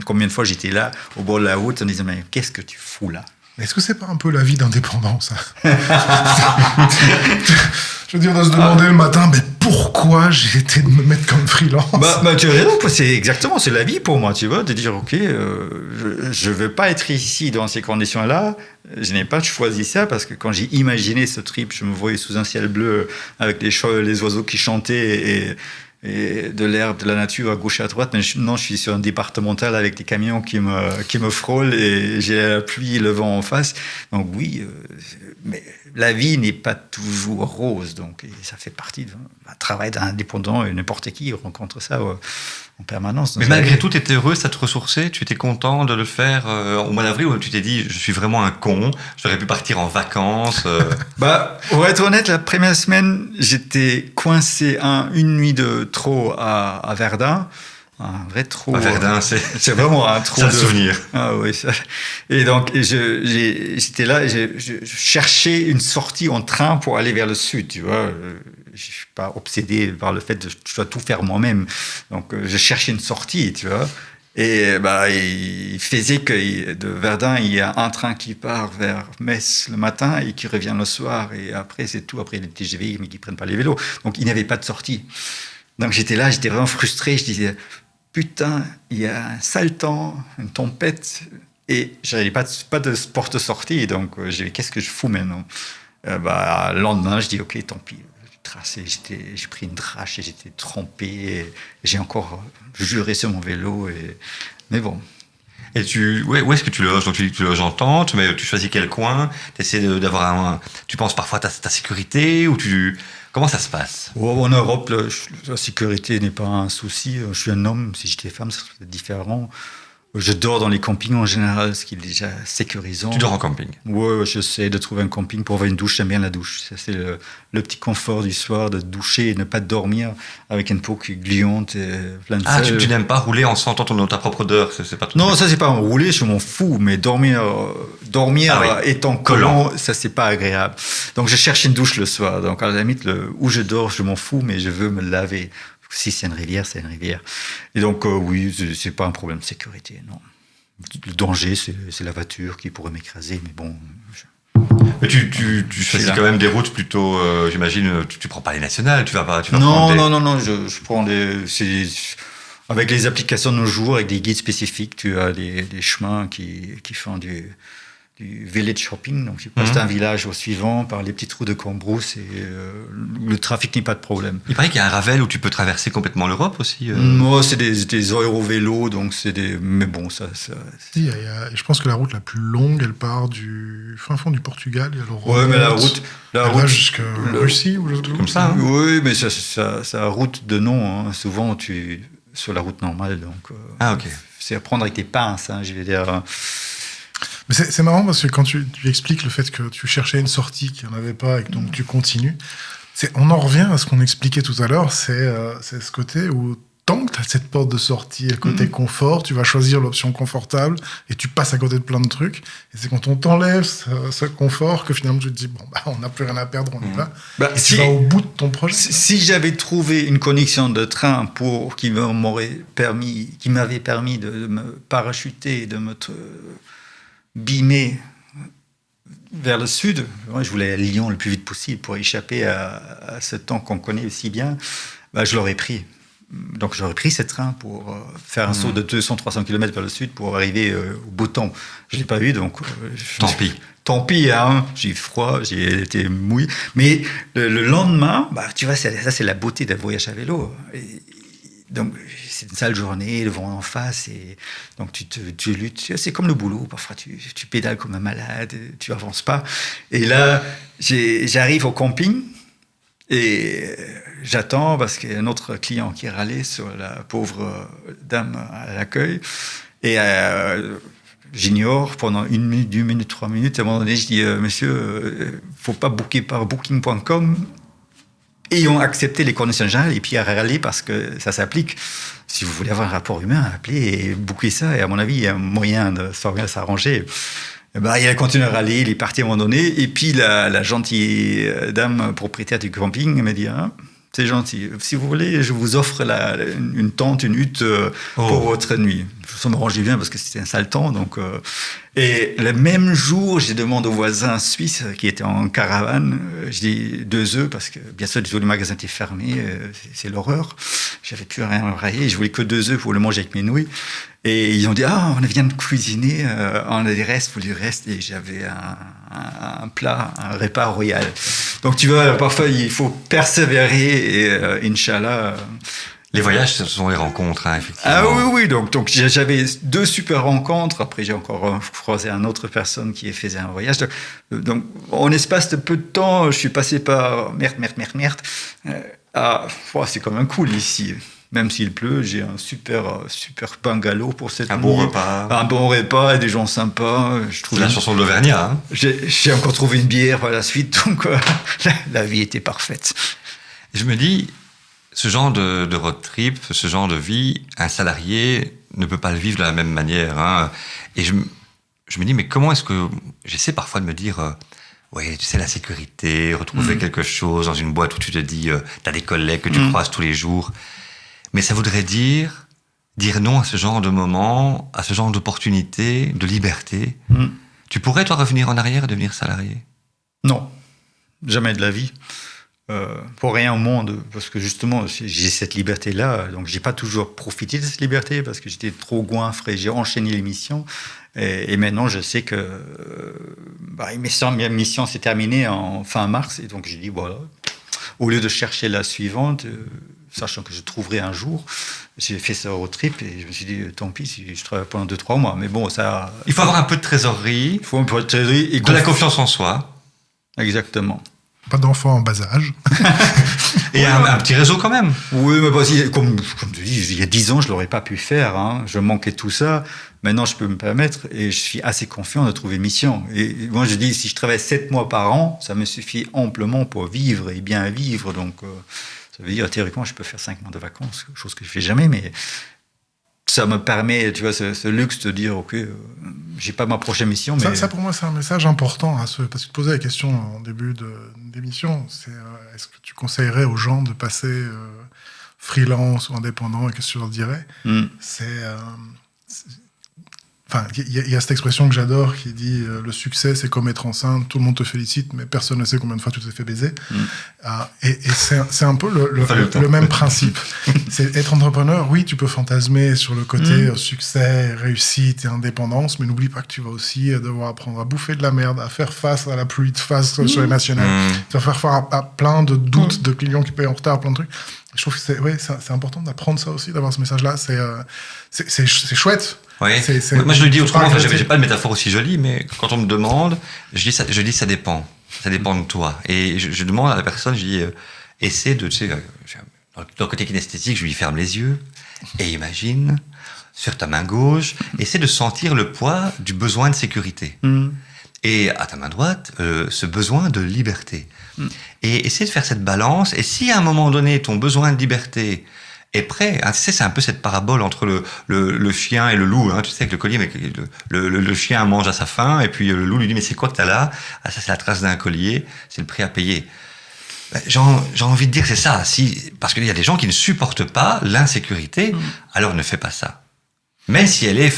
combien de fois j'étais là, au bord de la route, en disant, mais qu'est-ce que tu fous là? Est-ce que c'est pas un peu la vie d'indépendant, ça? Je veux dire, de se demander le matin, mais pourquoi j'ai été de me mettre comme freelance? Tu as raison, c'est la vie pour moi, tu vois, de dire, ok, je ne veux pas être ici dans ces conditions-là, je n'ai pas choisi ça, parce que quand j'ai imaginé ce trip, je me voyais sous un ciel bleu, avec les oiseaux qui chantaient, et de l'herbe, de la nature à gauche et à droite. Mais je suis sur un départemental avec des camions qui me frôlent et j'ai la pluie et le vent en face. Donc oui, mais la vie n'est pas toujours rose. Donc ça fait partie d'un travail d'indépendant et n'importe qui rencontre ça en permanence. Mais malgré tout, tu étais heureux, ça te ressourçait? Tu étais content de le faire au mois d'avril, ou tu t'es dit, je suis vraiment un con, j'aurais pu partir en vacances Pour être honnête, la première semaine, j'étais coincé une nuit de trop à Verdun. Un vrai trou. À Verdun, c'est vraiment un trou. C'est un souvenir. Ah oui. Et donc, j'étais là, je cherchais une sortie en train pour aller vers le sud, tu vois. Je suis pas obsédé par le fait de je dois tout faire moi-même. Donc, je cherchais une sortie, tu vois. Et il faisait que de Verdun, il y a un train qui part vers Metz le matin et qui revient le soir. Et après, c'est tout. Après, les TGV, mais qui prennent pas les vélos. Donc, il n'y avait pas de sortie. Donc, j'étais là, j'étais vraiment frustré. Je disais, putain, il y a un sale temps, une tempête, et j'avais pas de porte-sortie. Donc, qu'est-ce que je fous maintenant? Le lendemain, je dis, ok, tant pis. J'ai pris une drache et j'étais trempé. Et j'ai encore juré sur mon vélo. Mais bon. Et où est-ce que tu loges? Donc tu loges en tente, mais tu choisis quel coin? Tu essaies d'avoir tu penses parfois à ta sécurité, ou comment ça se passe? En Europe, la sécurité n'est pas un souci. Je suis un homme, si j'étais femme, ça serait différent. Je dors dans les campings en général, ce qui est déjà sécurisant. Tu dors en camping? Oui, j'essaie de trouver un camping pour avoir une douche. J'aime bien la douche. Ça, c'est le petit confort du soir, de doucher et ne pas dormir avec une peau qui gluante et plein de sel. Tu n'aimes pas rouler en sentant ta propre odeur? C'est pas tout. Non, ça, c'est pas rouler, je m'en fous. Mais dormir étant collant, ça, c'est pas agréable. Donc, je cherche une douche le soir. Donc, à la limite, où je dors, je m'en fous, mais je veux me laver. Si c'est une rivière, c'est une rivière. Et donc, oui, c'est pas un problème de sécurité, non. Le danger, c'est la voiture qui pourrait m'écraser, mais bon... Mais tu choisis quand même des routes plutôt, j'imagine, tu prends pas les nationales, tu vas Non, je prends avec les applications de nos jours, avec des guides spécifiques, tu as des chemins qui font du du village shopping. Donc, tu passes d'un village au suivant par les petites routes de Cambrousse et le trafic n'est pas de problème. Il paraît qu'il y a un Ravel où tu peux traverser complètement l'Europe aussi. Moi, c'est des Eurovélos, donc c'est des... Mais bon, ça... Je pense que la route la plus longue, elle part du fin fond du Portugal. Ouais, mais la route va jusqu'à Russie ou comme ça. Hein. Oui, mais ça route de nom. Hein. Souvent, tu sur la route normale, donc... ok. C'est à prendre avec tes pinces, hein, je vais dire... Mais c'est marrant parce que quand tu expliques le fait que tu cherchais une sortie qu'il n'y en avait pas et que donc tu continues, on en revient à ce qu'on expliquait tout à l'heure, c'est ce côté où tant que tu as cette porte de sortie, le côté confort, tu vas choisir l'option confortable et tu passes à côté de plein de trucs. Et c'est quand on t'enlève ce confort que finalement tu te dis, on n'a plus rien à perdre, on y va. Et tu vas au bout de ton projet. Si j'avais trouvé une connexion de train qui m'avait permis de me parachuter, de me bimer vers le sud, je voulais aller à Lyon le plus vite possible pour échapper à ce temps qu'on connaît si bien, je l'aurais pris. Donc j'aurais pris ce train pour faire un saut de 200-300 km vers le sud pour arriver au beau temps. Je ne l'ai pas eu, donc... Tant pis, hein, j'ai eu froid, j'ai été mouillé. Mais le lendemain, tu vois, ça c'est la beauté d'un voyage à vélo. Donc c'est une sale journée, le vent en face, et donc tu luttes. C'est comme le boulot, parfois tu pédales comme un malade, tu avances pas. Et là, j'arrive au camping, et j'attends parce qu'il y a un autre client qui râlait sur la pauvre dame à l'accueil. Et j'ignore pendant 1 minute, 2 minutes, 3 minutes. À un moment donné, je dis, monsieur, faut pas booker par booking.com. Et ils ont accepté les conditions générales et puis à râler parce que ça s'applique. Si vous voulez avoir un rapport humain, appelez et booker ça. Et à mon avis, il y a un moyen de s'arranger. Il a continué à râler, il est parti à un moment donné. Et puis la gentille dame propriétaire du camping m'a dit, c'est gentil, si vous voulez, je vous offre une tente, une hutte pour votre nuit. Ça m'arrangeait bien parce que c'était un sale temps. Donc, et le même jour, j'ai demandé au voisin suisse qui était en caravane, je dis 2 œufs parce que bien sûr, tous les magasins étaient fermés, c'est l'horreur. J'avais plus rien à railler, je voulais que 2 œufs pour le manger avec mes nouilles. Et ils ont dit, on vient de cuisiner, on a des restes, pour les restes. Et j'avais un plat, un repas royal. Donc tu vois, parfois il faut persévérer et Inch'Allah... Les voyages, ce sont les rencontres, hein, effectivement. Ah oui. Donc j'avais 2 super rencontres. Après, j'ai encore croisé une autre personne qui faisait un voyage. Donc, en espace de peu de temps, je suis passé par merde. C'est quand même cool ici. Même s'il pleut, j'ai un super bungalow pour cette nuit. Un bon repas et des gens sympas. C'est la chanson de l'Auvergnat. Hein. J'ai encore trouvé une bière par la suite. Donc, la vie était parfaite. Et je me dis... Ce genre de road trip, ce genre de vie, un salarié ne peut pas le vivre de la même manière. Hein. Et je me dis, mais comment est-ce que... J'essaie parfois de me dire, tu sais, la sécurité, retrouver quelque chose dans une boîte où tu te dis, t'as des collègues que tu croises tous les jours. Mais ça voudrait dire non à ce genre de moment, à ce genre d'opportunité, de liberté. Tu pourrais, toi, revenir en arrière et devenir salarié ? Non, jamais de la vie. Pour rien au monde, parce que justement, j'ai cette liberté-là, donc j'ai pas toujours profité de cette liberté, parce que j'étais trop goinfré, j'ai enchaîné les missions, et maintenant je sais que ma mission s'est terminée en fin mars, et donc j'ai dit, voilà, au lieu de chercher la suivante, sachant que je trouverai un jour, j'ai fait ce road trip, et je me suis dit, tant pis si je travaille pendant 2-3 mois, mais bon, ça... Il faut avoir un peu de trésorerie, il faut un peu de trésorerie, et de la confiance en soi. Exactement. Pas d'enfants en bas âge. Et un petit réseau quand même. Oui, mais comme tu dis, il y a 10 ans, je ne l'aurais pas pu faire. Hein. Je manquais tout ça. Maintenant, je peux me permettre et je suis assez confiant de trouver une mission. Et moi, je dis, si je travaille 7 mois par an, ça me suffit amplement pour vivre et bien vivre. Donc, ça veut dire, théoriquement, je peux faire 5 mois de vacances, chose que je ne fais jamais, mais... Ça me permet, tu vois, ce luxe de dire, OK, j'ai pas ma prochaine mission. Mais... Ça, pour moi, c'est un message important, parce que tu te posais la question en début d'émission, c'est est-ce que tu conseillerais aux gens de passer freelance ou indépendant, et qu'est-ce que tu leur dirais Enfin, il y a cette expression que j'adore qui dit le succès, c'est comme être enceinte, tout le monde te félicite, mais personne ne sait combien de fois tu t'es fait baiser. Et c'est un peu le même principe. C'est être entrepreneur, oui, tu peux fantasmer sur le côté succès, réussite et indépendance, mais n'oublie pas que tu vas aussi devoir apprendre à bouffer de la merde, à faire face à la pluie de face sur les nationales, tu vas faire face à plein de doutes de clients qui payent en retard, plein de trucs. Je trouve que c'est important d'apprendre ça aussi, d'avoir ce message-là. C'est chouette. Oui. Moi, je le dis autrement. Enfin, j'ai pas de métaphore aussi jolie, mais quand on me demande, je dis ça dépend. Ça dépend de toi. Et je demande à la personne, je dis, essaie de, tu sais, dans le côté kinesthésique, je lui ferme les yeux et imagine sur ta main gauche, essaie de sentir le poids du besoin de sécurité. Et à ta main droite, ce besoin de liberté. Et essaie de faire cette balance. Et si à un moment donné, ton besoin de liberté est prêt, hein, tu sais, c'est un peu cette parabole entre le chien et le loup. Hein, tu sais, que le collier, mais le chien mange à sa faim, et puis le loup lui dit, mais c'est quoi que t'as là? Ah, ça, c'est la trace d'un collier, c'est le prix à payer. J'ai envie de dire que c'est ça. Parce qu'il y a des gens qui ne supportent pas l'insécurité, alors ne fais pas ça. Même si elle est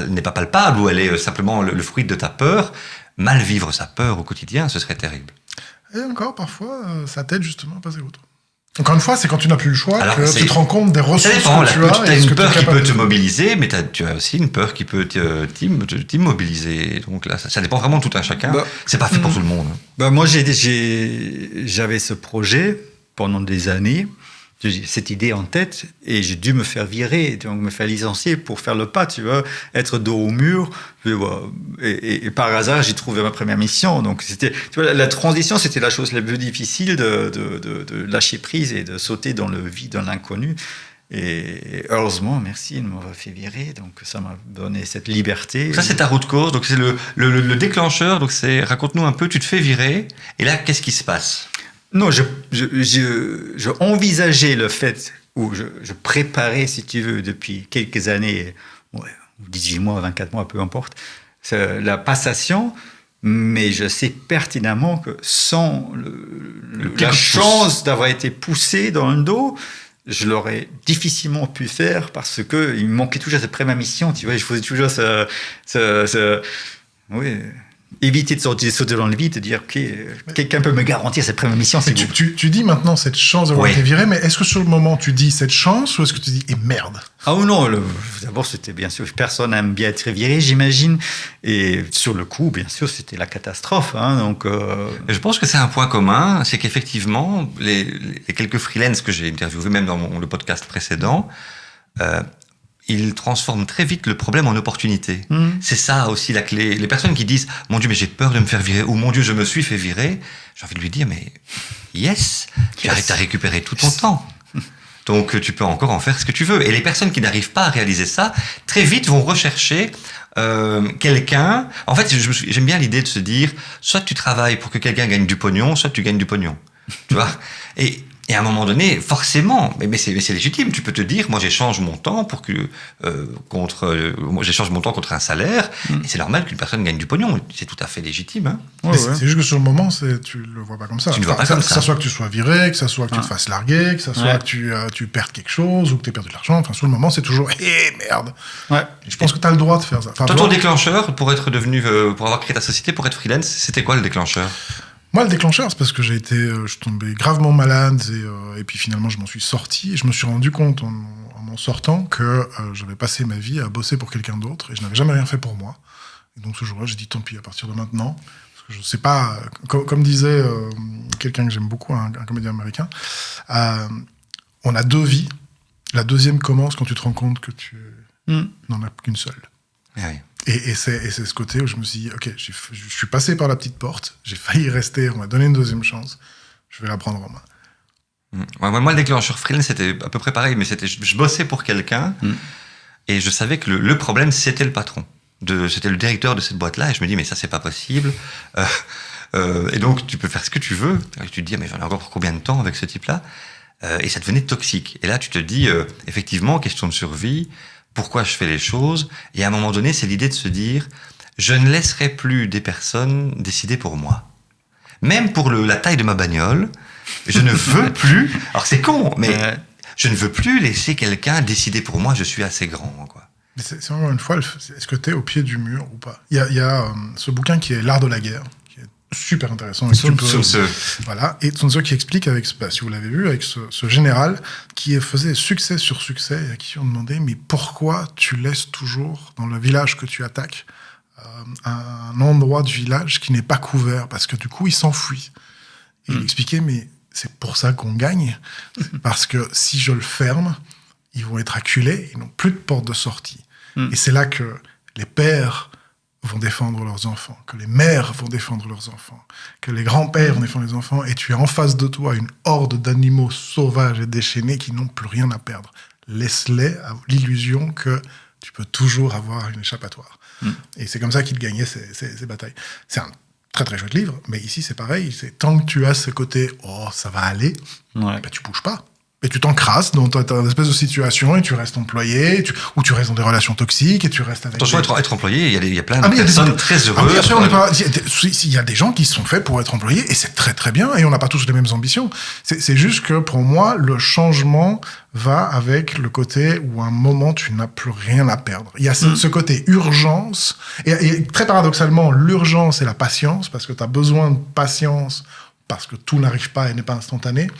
n'est pas palpable, ou elle est simplement le fruit de ta peur, mal vivre sa peur au quotidien, ce serait terrible. Et encore, parfois, ça t'aide justement à passer outre. Encore une fois, c'est quand tu n'as plus le choix que tu te rends compte des ressources que tu as. Tu as une peur qui peut te mobiliser, mais tu as aussi une peur qui peut t'immobiliser. Donc là, ça dépend vraiment de tout un chacun. C'est pas fait pour tout le monde. Moi, j'avais ce projet pendant des années, cette idée en tête, et j'ai dû me faire virer, donc me faire licencier pour faire le pas, tu vois, être dos au mur. Et par hasard, j'ai trouvé ma première mission. Donc c'était, tu vois, la transition, c'était la chose la plus difficile de lâcher prise et de sauter dans le vide, dans l'inconnu. Et heureusement, merci, il m'a fait virer, donc ça m'a donné cette liberté. Ça, c'est ta route cause, donc c'est le déclencheur. Donc c'est, raconte-nous un peu, tu te fais virer, et là, qu'est-ce qui se passe? Non, je envisageais le fait, ou je préparais, si tu veux, depuis quelques années, 18 mois, 24 mois, peu importe, la passation, mais je sais pertinemment que sans la chance d'avoir été poussé dans le dos, je l'aurais difficilement pu faire parce qu'il me manquait toujours cette première mission, tu vois, je faisais toujours éviter de sauter dans le vide, de dire quelqu'un peut me garantir cette première mission. Tu dis maintenant cette chance d'avoir été viré, mais est-ce que sur le moment tu dis cette chance ou est-ce que tu dis merde? Ah non, d'abord c'était bien sûr, personne n'aime bien être viré, j'imagine, et sur le coup, bien sûr, c'était la catastrophe. Hein, donc, Je pense que c'est un point commun, c'est qu'effectivement, les quelques freelances que j'ai interviewés, même dans le podcast précédent, ils transforment très vite le problème en opportunité. C'est ça aussi la clé. Les personnes qui disent « Mon Dieu, mais j'ai peur de me faire virer » ou « Mon Dieu, je me suis fait virer », j'ai envie de lui dire « Mais tu arrives à récupérer tout ton temps. Donc tu peux encore en faire ce que tu veux. » Et les personnes qui n'arrivent pas à réaliser ça, très vite vont rechercher quelqu'un. En fait, j'aime bien l'idée de se dire soit tu travailles pour que quelqu'un gagne du pognon, soit tu gagnes du pognon. Tu vois ? Et à un moment donné, forcément, mais c'est légitime. Tu peux te dire, moi, j'échange mon temps j'échange mon temps contre un salaire, et c'est normal qu'une personne gagne du pognon. C'est tout à fait légitime. Hein. C'est juste que sur le moment, tu le vois pas comme ça. Tu ne vois pas comme ça. Que ça soit que tu sois viré, que ça soit que tu te fasses larguer, que ça soit que tu perdes quelque chose ou que tu aies perdu de l'argent. Enfin, sur le moment, c'est toujours merde. Ouais. Je pense que tu as le droit de faire ça. Enfin, toi, ton déclencheur pour avoir créé ta société, pour être freelance, c'était quoi le déclencheur? Moi, le déclencheur, c'est parce que je suis tombé gravement malade et puis finalement, je m'en suis sorti et je me suis rendu compte en m'en sortant que j'avais passé ma vie à bosser pour quelqu'un d'autre et je n'avais jamais rien fait pour moi. Et donc, ce jour-là, j'ai dit tant pis, à partir de maintenant, parce que je sais pas, comme disait quelqu'un que j'aime beaucoup, un comédien américain, on a deux vies. La deuxième commence quand tu te rends compte que tu n'en as qu'une seule. Oui. Et c'est ce côté où je me suis dit, ok, je suis passé par la petite porte, j'ai failli y rester, on m'a donné une deuxième chance, je vais la prendre en main. Moi, le déclencheur freelance, c'était à peu près pareil, mais je bossais pour quelqu'un, et je savais que le problème, c'était le patron. C'était le directeur de cette boîte-là, et je me dis, mais ça, c'est pas possible. Et donc, tu peux faire ce que tu veux. Et tu te dis, mais j'en ai encore pour combien de temps avec ce type-là? Et ça devenait toxique. Et là, tu te dis, effectivement, question de survie, pourquoi je fais les choses. Et à un moment donné, c'est l'idée de se dire, je ne laisserai plus des personnes décider pour moi. Même pour la taille de ma bagnole, je ne veux plus, alors c'est con, mais je ne veux plus laisser quelqu'un décider pour moi, je suis assez grand, quoi. Mais c'est encore une fois, est-ce que tu es au pied du mur ou pas? Il y a ce bouquin qui est L'art de la guerre, qui est super intéressant. Sun Tzu. Voilà, et Sun Tzu qui explique, si vous l'avez vu, avec ce général qui faisait succès sur succès, et à qui on demandait, mais pourquoi tu laisses toujours dans le village que tu attaques un endroit du village qui n'est pas couvert? Parce que du coup, il s'enfuit. Et il expliquait, mais c'est pour ça qu'on gagne, parce que si je le ferme, ils vont être acculés, ils n'ont plus de porte de sortie. Et c'est là que les pères vont défendre leurs enfants, que les mères vont défendre leurs enfants, que les grands-pères vont défendre les enfants, et tu as en face de toi une horde d'animaux sauvages et déchaînés qui n'ont plus rien à perdre. Laisse-les à l'illusion que tu peux toujours avoir une échappatoire. Et c'est comme ça qu'il gagnait ces batailles. C'est un très très chouette livre, mais ici c'est pareil, c'est tant que tu as ce côté « oh, ça va aller ben, », tu bouges pas. Et tu t'encrasses dans une espèce de situation et tu restes employé, ou tu restes dans des relations toxiques et tu restes avec... Attention, être employé, il y a plein de personnes très heureuses. Bien sûr, il y a des gens qui sont faits pour être employés et c'est très très bien et on n'a pas tous les mêmes ambitions. C'est juste que pour moi, le changement va avec le côté où à un moment tu n'as plus rien à perdre. Il y a ce côté urgence et très paradoxalement, l'urgence et la patience, parce que tu as besoin de patience parce que tout n'arrive pas et n'est pas instantané,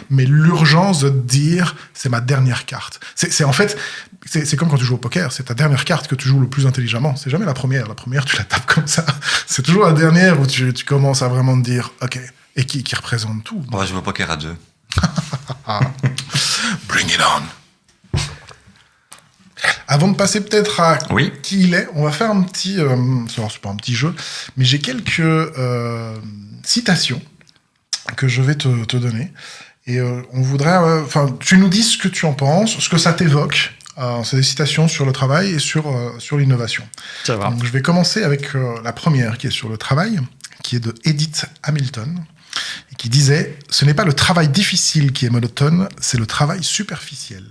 mais l'urgence de te dire c'est ma dernière carte. En fait, c'est comme quand tu joues au poker, c'est ta dernière carte que tu joues le plus intelligemment. C'est jamais la première. La première, tu la tapes comme ça. C'est toujours la dernière où tu commences à vraiment te dire ok, et qui représente tout. On va jouer au poker à deux. Bring it on. Avant de passer peut-être à qui il est, on va faire un petit... c'est pas un petit jeu, mais j'ai quelques citations que je vais te donner. Et on voudrait... tu nous dis ce que tu en penses, ce que ça t'évoque. C'est des citations sur le travail et sur l'innovation. Ça va. Donc, je vais commencer avec la première qui est sur le travail, qui est de Edith Hamilton, et qui disait « Ce n'est pas le travail difficile qui est monotone, c'est le travail superficiel. »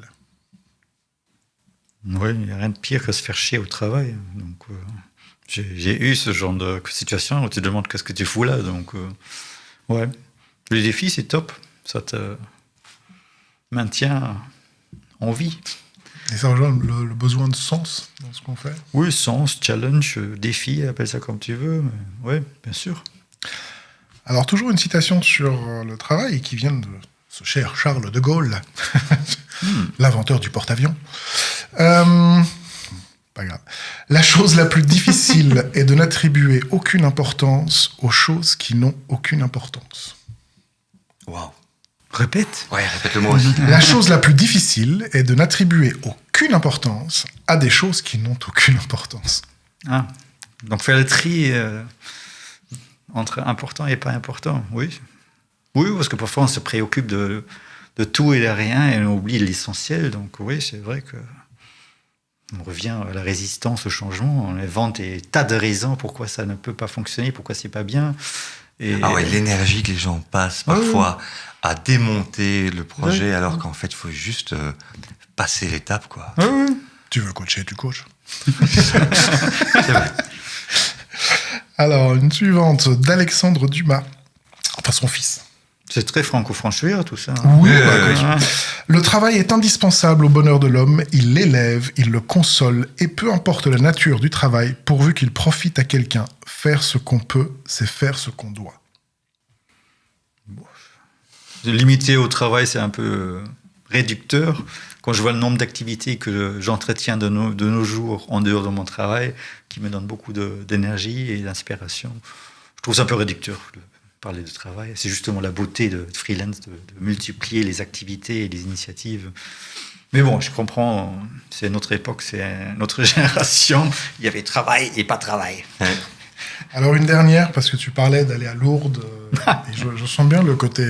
Oui, il n'y a rien de pire que se faire chier au travail. Donc, j'ai eu ce genre de situation où tu te demandes qu'est-ce que tu fous là. Donc, ouais. Les défis, c'est top. Ça te maintient en vie. Et ça rejoint le besoin de sens dans ce qu'on fait. Oui, sens, challenge, défi, appelle ça comme tu veux. Oui, bien sûr. Alors, toujours une citation sur le travail qui vient de ce cher Charles de Gaulle, l'inventeur du porte-avions. Pas grave. La chose la plus difficile est de n'attribuer aucune importance aux choses qui n'ont aucune importance. Waouh. Répète. Ouais, répète le mot aussi. La chose la plus difficile est de n'attribuer aucune importance à des choses qui n'ont aucune importance. Ah, donc faire le tri entre important et pas important, oui. Oui, parce que parfois on se préoccupe de tout et de rien et on oublie l'essentiel. Donc oui, c'est vrai que on revient à la résistance au changement. On invente des tas de raisons pourquoi ça ne peut pas fonctionner, pourquoi c'est pas bien. L'énergie que les gens passent parfois à démonter le projet, alors qu'en fait, il faut juste passer l'étape, quoi. Tu veux coacher, tu coaches. C'est vrai. Alors, une suivante d'Alexandre Dumas, enfin son fils. C'est très franco-franchouillard, tout ça. Oui. Le travail est indispensable au bonheur de l'homme. Il l'élève, il le console, et peu importe la nature du travail, pourvu qu'il profite à quelqu'un. Faire ce qu'on peut, c'est faire ce qu'on doit. Limiter au travail, c'est un peu réducteur. Quand je vois le nombre d'activités que j'entretiens de nos jours en dehors de mon travail, qui me donnent beaucoup d'énergie et d'inspiration, je trouve ça un peu réducteur de parler de travail. C'est justement la beauté de freelance, de multiplier les activités et les initiatives. Mais bon, je comprends, c'est notre époque, c'est notre génération. Il y avait travail et pas travail. Ouais. Alors une dernière, parce que tu parlais d'aller à Lourdes, et je sens bien le côté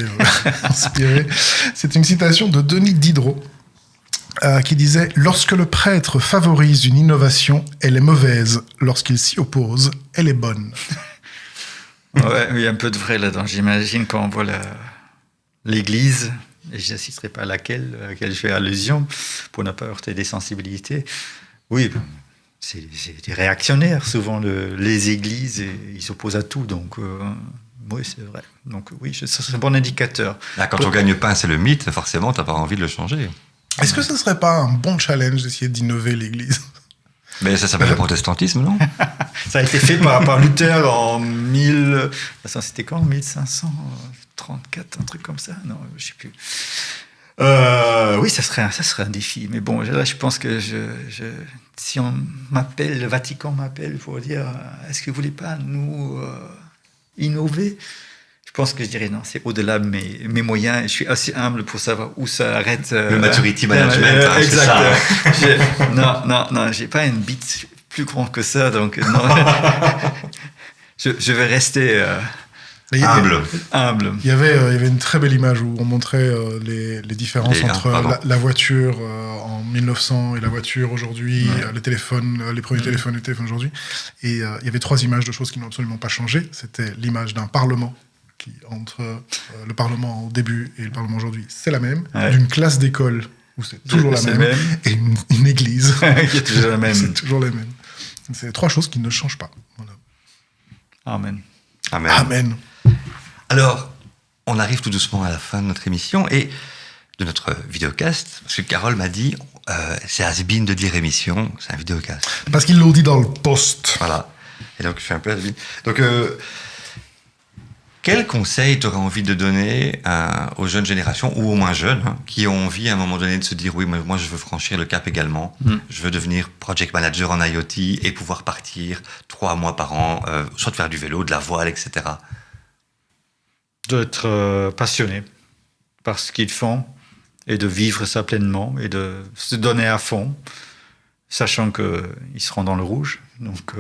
inspiré. C'est une citation de Denis Diderot, qui disait « Lorsque le prêtre favorise une innovation, elle est mauvaise. Lorsqu'il s'y oppose, elle est bonne. » Ouais, il y a un peu de vrai là-dedans. J'imagine quand on voit l'église, et je n'assisterai pas à laquelle je fais allusion, pour ne pas heurter des sensibilités. Oui, c'est des réactionnaires, souvent, les églises, et ils s'opposent à tout. Donc, oui, c'est vrai. Donc, oui, ça c'est un bon indicateur. Là, quand on gagne pas, c'est le mythe, forcément, tu n'as pas envie de le changer. Est-ce que ce ne serait pas un bon challenge d'essayer d'innover l'église ? Mais ça s'appelle le protestantisme, non? Ça a été fait par Luther en 1000... C'était quand? 1534, un truc comme ça? Non, je ne sais plus. Oui, ça serait un défi. Mais bon, là, je pense que si on m'appelle, le Vatican m'appelle pour dire est-ce que vous ne voulez pas nous innover? Je pense que je dirais non, c'est au-delà de mes moyens. Je suis assez humble pour savoir où ça arrête. Le maturity management. Exact. Non, j'ai pas une bite plus grande que ça, donc non. je vais rester humble. Il y avait une très belle image où on montrait les différences entre la voiture en 1900 et la voiture aujourd'hui, les téléphones, les premiers téléphones et les téléphones aujourd'hui. Et il y avait 3 images de choses qui n'ont absolument pas changé. C'était l'image d'un parlement entre le Parlement au début et le Parlement aujourd'hui, c'est la même. D'une classe d'école où c'est toujours la même. Et une église qui est toujours la même. C'est toujours la même. C'est 3 choses qui ne changent pas. Voilà. Amen. Alors, on arrive tout doucement à la fin de notre émission et de notre vidéocast, parce que Carole m'a dit c'est has-been de dire émission, c'est un vidéocast. Parce qu'ils l'ont dit dans le post. Voilà. Et donc, je fais un peu has-been. Donc, quel conseil tu aurais envie de donner aux jeunes générations, ou aux moins jeunes, qui ont envie à un moment donné de se dire oui, mais moi je veux franchir le cap également, je veux devenir project manager en IoT et pouvoir partir 3 mois par an, soit de faire du vélo, de la voile, etc. D'être passionné par ce qu'ils font et de vivre ça pleinement et de se donner à fond, sachant qu'ils seront dans le rouge. Donc,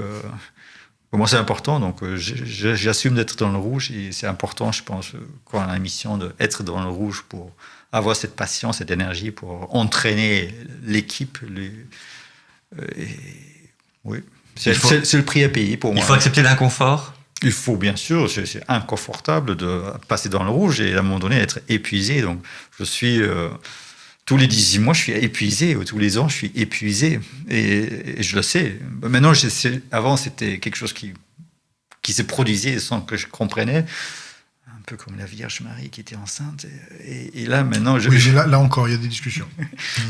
pour moi, c'est important. Donc, j'assume d'être dans le rouge et c'est important, je pense, quand on a la mission d'être dans le rouge pour avoir cette patience, cette énergie pour entraîner l'équipe. Oui, c'est le prix à payer pour moi. Il faut accepter l'inconfort. Il faut, bien sûr, c'est inconfortable de passer dans le rouge et à un moment donné être épuisé. Donc, je suis tous les 18 mois, je suis épuisé. Tous les ans, je suis épuisé. Et je le sais. Maintenant, avant, c'était quelque chose qui se produisait sans que je comprenais. Un peu comme la Vierge Marie qui était enceinte. Et là, maintenant... là encore, il y a des discussions.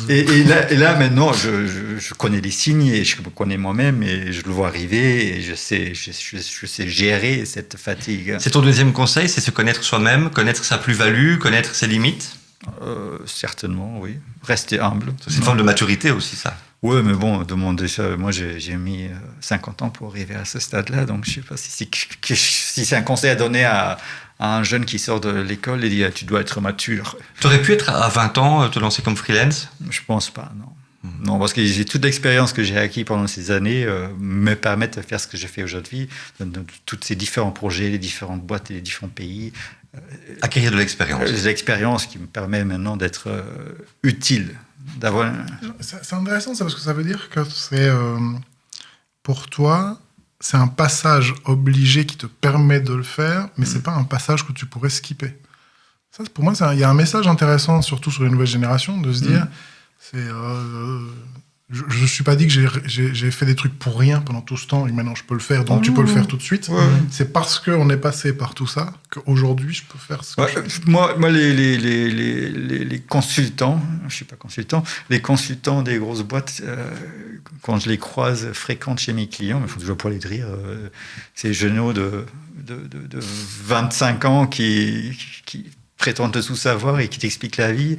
et là, maintenant, je connais les signes et je me connais moi-même et je le vois arriver et je sais gérer cette fatigue. C'est ton deuxième conseil, c'est se connaître soi-même, connaître sa plus-value, connaître ses limites? Certainement, oui. Rester humble. C'est une forme de maturité aussi, ça. Oui, mais bon, demander ça. Moi, j'ai mis 50 ans pour arriver à ce stade-là, donc je ne sais pas si c'est un conseil à donner à un jeune qui sort de l'école et dit tu dois être mature. Tu aurais pu être à 20 ans, te lancer comme freelance? Je ne pense pas, non. Non, parce que toute l'expérience que j'ai acquise pendant ces années me permettent de faire ce que je fais aujourd'hui, de tous ces différents projets, les différentes boîtes et les différents pays. Acquérir de l'expérience. L'expérience qui me permet maintenant d'être utile. C'est intéressant ça, parce que ça veut dire que c'est pour toi, c'est un passage obligé qui te permet de le faire, mais c'est pas un passage que tu pourrais skipper. Ça, pour moi, il y a un message intéressant, surtout sur les nouvelles générations, de se dire je ne suis pas dit que j'ai fait des trucs pour rien pendant tout ce temps et maintenant je peux le faire, donc tu peux le faire tout de suite. C'est parce qu'on est passé par tout ça qu'aujourd'hui je peux faire ce que je fais. Moi les consultants, je ne suis pas consultant, les consultants des grosses boîtes, quand je les croise, fréquentes chez mes clients, il faut toujours pas les rire, ces genoux de 25 ans qui prétendent tout savoir et qui t'expliquent la vie.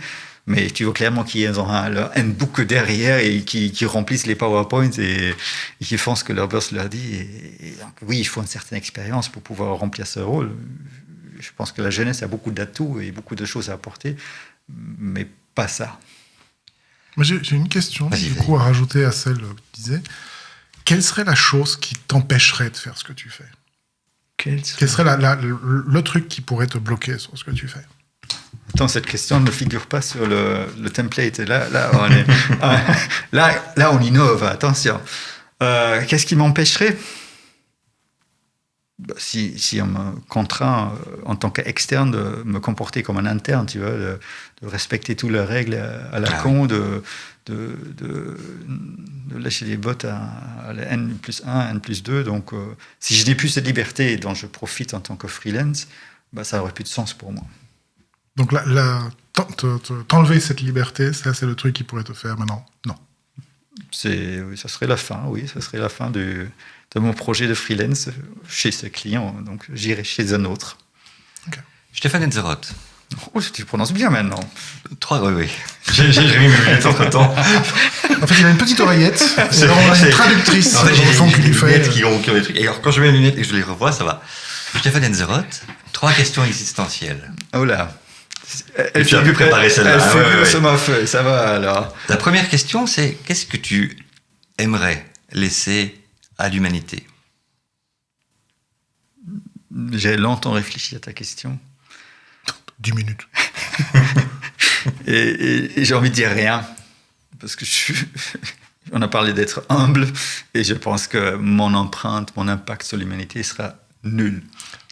Mais tu vois clairement qu'ils ont un book derrière et qui remplissent les PowerPoints et qui font ce que leur boss leur dit. Et donc, oui, il faut une certaine expérience pour pouvoir remplir ce rôle. Je pense que la jeunesse a beaucoup d'atouts et beaucoup de choses à apporter, mais pas ça. Moi, j'ai une question, du coup, à rajouter à celle que tu disais. Quelle serait la chose qui t'empêcherait de faire ce que tu fais? Quel serait le truc qui pourrait te bloquer sur ce que tu fais? Attends, cette question ne figure pas sur le template. Là, on innove, attention. Qu'est-ce qui m'empêcherait? Si on me contraint en tant qu'externe de me comporter comme un interne, tu vois, de respecter toutes les règles à la con, de lâcher les bottes à la N+1, N+2. Donc, si je n'ai plus cette liberté dont je profite en tant que freelance, ça n'aurait plus de sens pour moi. Donc t'enlever cette liberté, ça c'est le truc qui pourrait te faire maintenant. Non. Ça serait la fin, oui. Ça serait la fin de mon projet de freelance chez ce client. Donc, j'irai chez un autre. Okay. Stéphane Enzeroth. Oh, tu prononces bien maintenant. 3, oui. J'ai mis mes lunettes entre-temps. En fait, il a une petite oreillette. Et on a une traductrice. En fait, j'ai des lunettes qui ont des trucs. Et alors, quand je mets les lunettes et que je les revois, ça va. Stéphane Enzeroth, 3 questions existentielles. Oh là. Tu as pu préparer celle-là. Elle figure sur ma feuille, ça va alors. La première question, c'est qu'est-ce que tu aimerais laisser à l'humanité? J'ai longtemps réfléchi à ta question. 10 minutes. et j'ai envie de dire rien. Parce que on a parlé d'être humble, et je pense que mon empreinte, mon impact sur l'humanité sera nul.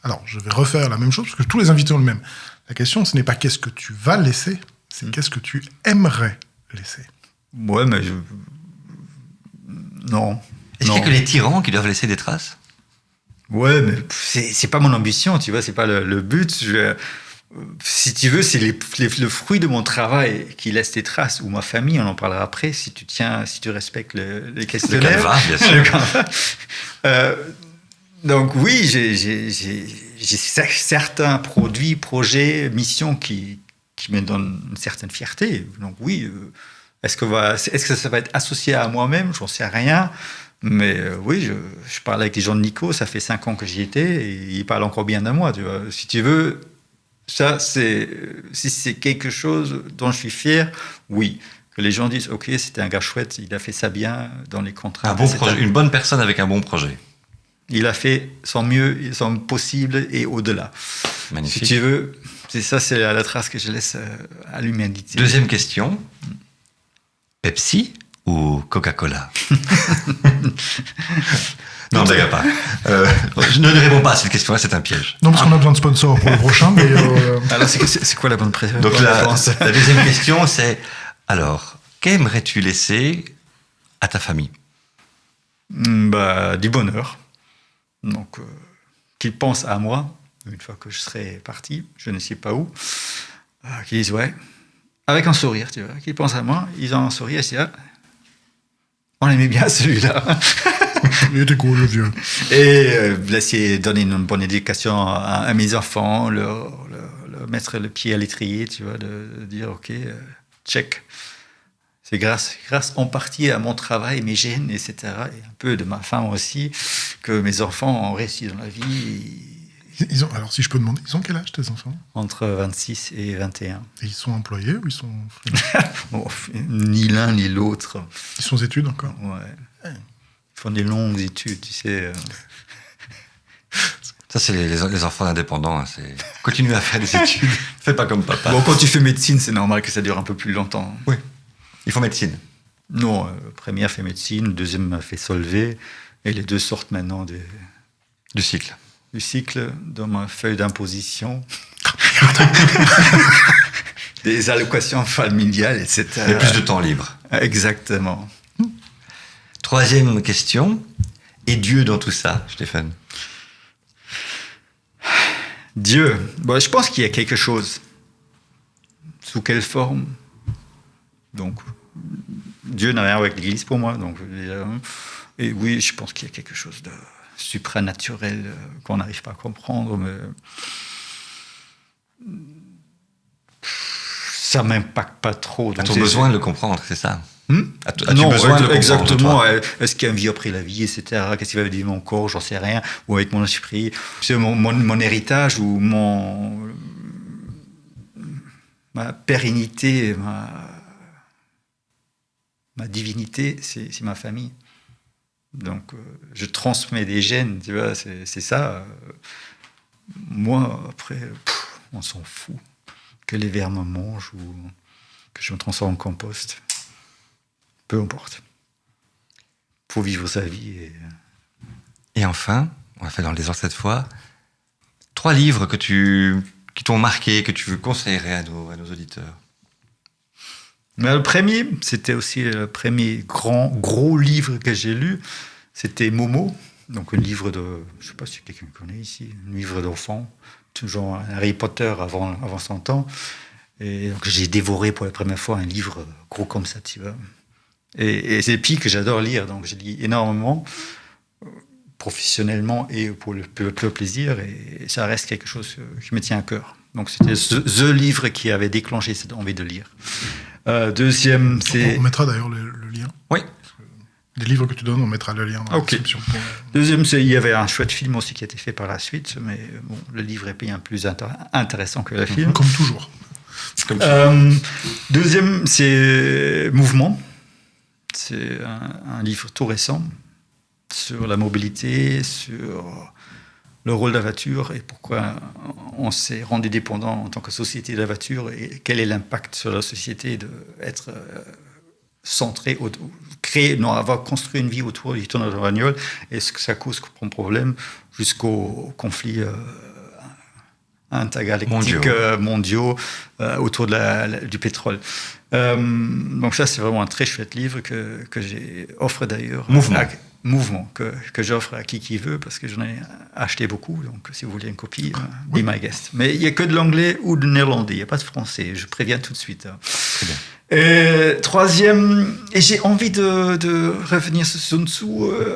Alors, je vais refaire la même chose, parce que tous les invités ont le même. La question, ce n'est pas qu'est-ce que tu vas laisser, c'est qu'est-ce que tu aimerais laisser. Ouais, mais non. Est-ce qu'il y a que les tyrans qui doivent laisser des traces? Ouais, mais c'est pas mon ambition, tu vois, c'est pas le but. Si tu veux, c'est le fruit de mon travail qui laisse des traces, ou ma famille, on en parlera après, si tu respectes les questionnaires. Le canevas, bien sûr. Donc oui, j'ai certains produits, projets, missions qui me donnent une certaine fierté. Donc oui, est-ce que ça va être associé à moi-même? J'en sais rien. Mais oui, je parle avec les gens de Nico, ça fait 5 ans que j'y étais, et ils parlent encore bien de moi. Tu vois. Si tu veux, si c'est quelque chose dont je suis fier, oui. Que les gens disent, OK, c'était un gars chouette, il a fait ça bien dans les contrats. Un bon projet, une bonne personne avec un bon projet. Il a fait son mieux, son possible et au-delà. Magnifique. Si tu veux, c'est la trace que je laisse à l'humanité. Deuxième question. Pepsi ou Coca-Cola? Non, ne regarde pas. Je ne réponds pas à cette question-là, c'est un piège. Non, parce qu'on a besoin de sponsors pour le prochain. Mais alors, c'est quoi la bonne préférence? Donc la deuxième question, c'est alors, qu'aimerais-tu laisser à ta famille? Du bonheur. Donc, qu'ils pensent à moi, une fois que je serai parti, je ne sais pas où, qu'ils disent, ouais, avec un sourire, tu vois, qu'ils pensent à moi, ils ont un sourire, et ils disent, on aimait bien celui-là. Il était cool, le vieux. Et essayer de donner une bonne éducation à mes enfants, leur mettre le pied à l'étrier, tu vois, de dire, OK, check. C'est grâce en partie à mon travail, mes gènes, etc., et un peu de ma femme aussi, que mes enfants ont réussi dans la vie. Alors, si je peux demander, ils ont quel âge, tes enfants? Entre 26 et 21. Et ils sont employés ou ils sont... Ni l'un ni l'autre. Ils sont aux études encore? Ouais. Ils font des longues études, tu sais. Ça, c'est les enfants indépendants. Hein, continue à faire des études. Fais pas comme papa. Bon, quand tu fais médecine, c'est normal que ça dure un peu plus longtemps. Oui. Il faut médecine. Non, la première fait médecine, la deuxième fait Solvay, et les deux sortent maintenant du cycle. Du cycle dans ma feuille d'imposition. Des allocations familiales, etc. Il y a plus de temps libre. Exactement. Troisième question. Et Dieu dans tout ça, Stéphane? Dieu. Bon, je pense qu'il y a quelque chose. Sous quelle forme? Donc, Dieu n'a rien avec l'Église pour moi. Donc, et oui, je pense qu'il y a quelque chose de supranaturel qu'on n'arrive pas à comprendre, mais ça ne m'impacte pas trop. As-tu besoin de le comprendre, c'est ça? As-tu besoin de le comprendre? Exactement. Est-ce qu'il y a une vie après la vie, etc. Qu'est-ce qui va devenir mon corps? J'en sais rien. Ou avec mon esprit. C'est mon héritage ou ma pérennité, ma divinité, c'est ma famille. Donc, je transmets des gènes, tu vois, c'est ça. Moi, après, on s'en fout. Que les vers me mangent ou que je me transforme en compost. Peu importe. Il faut vivre sa vie. Et enfin, on va faire dans le désordre cette fois, 3 livres qui t'ont marqué, que tu veux conseillerais à nos auditeurs. Mais le premier, c'était aussi le premier gros livre que j'ai lu. C'était Momo, donc un livre de... Je ne sais pas si quelqu'un connaît ici, un livre d'enfant, toujours Harry Potter avant son temps. Et donc j'ai dévoré pour la première fois un livre gros comme ça, tu vois. Et c'est puis que j'adore lire, donc je lis énormément, professionnellement et pour le plaisir, et ça reste quelque chose qui me tient à cœur. Donc c'était the livre qui avait déclenché cette envie de lire. Deuxième, c'est... On mettra d'ailleurs le lien. Oui. Les livres que tu donnes, on mettra le lien dans la description. Deuxième, il y avait un chouette film aussi qui a été fait par la suite, mais bon, le livre est bien plus intéressant que le film. Comme toujours. Deuxième, c'est Mouvement. C'est un livre tout récent sur la mobilité, sur le rôle de la voiture et pourquoi on s'est rendu dépendant en tant que société de la voiture et quel est l'impact sur la société d'être centré, avoir construit une vie autour du tournage de la bagnole et ce que ça cause comme problème jusqu'aux conflits intergalactiques mondiaux autour du pétrole. Donc ça, c'est vraiment un très chouette livre que j'offre d'ailleurs. Mouvement, que j'offre à qui veut, parce que j'en ai acheté beaucoup. Donc si vous voulez une copie, be my guest. Mais il n'y a que de l'anglais ou de néerlandais, il n'y a pas de français. Je préviens tout de suite. Très bien. Troisième, et j'ai envie de revenir sur Sun Tzu,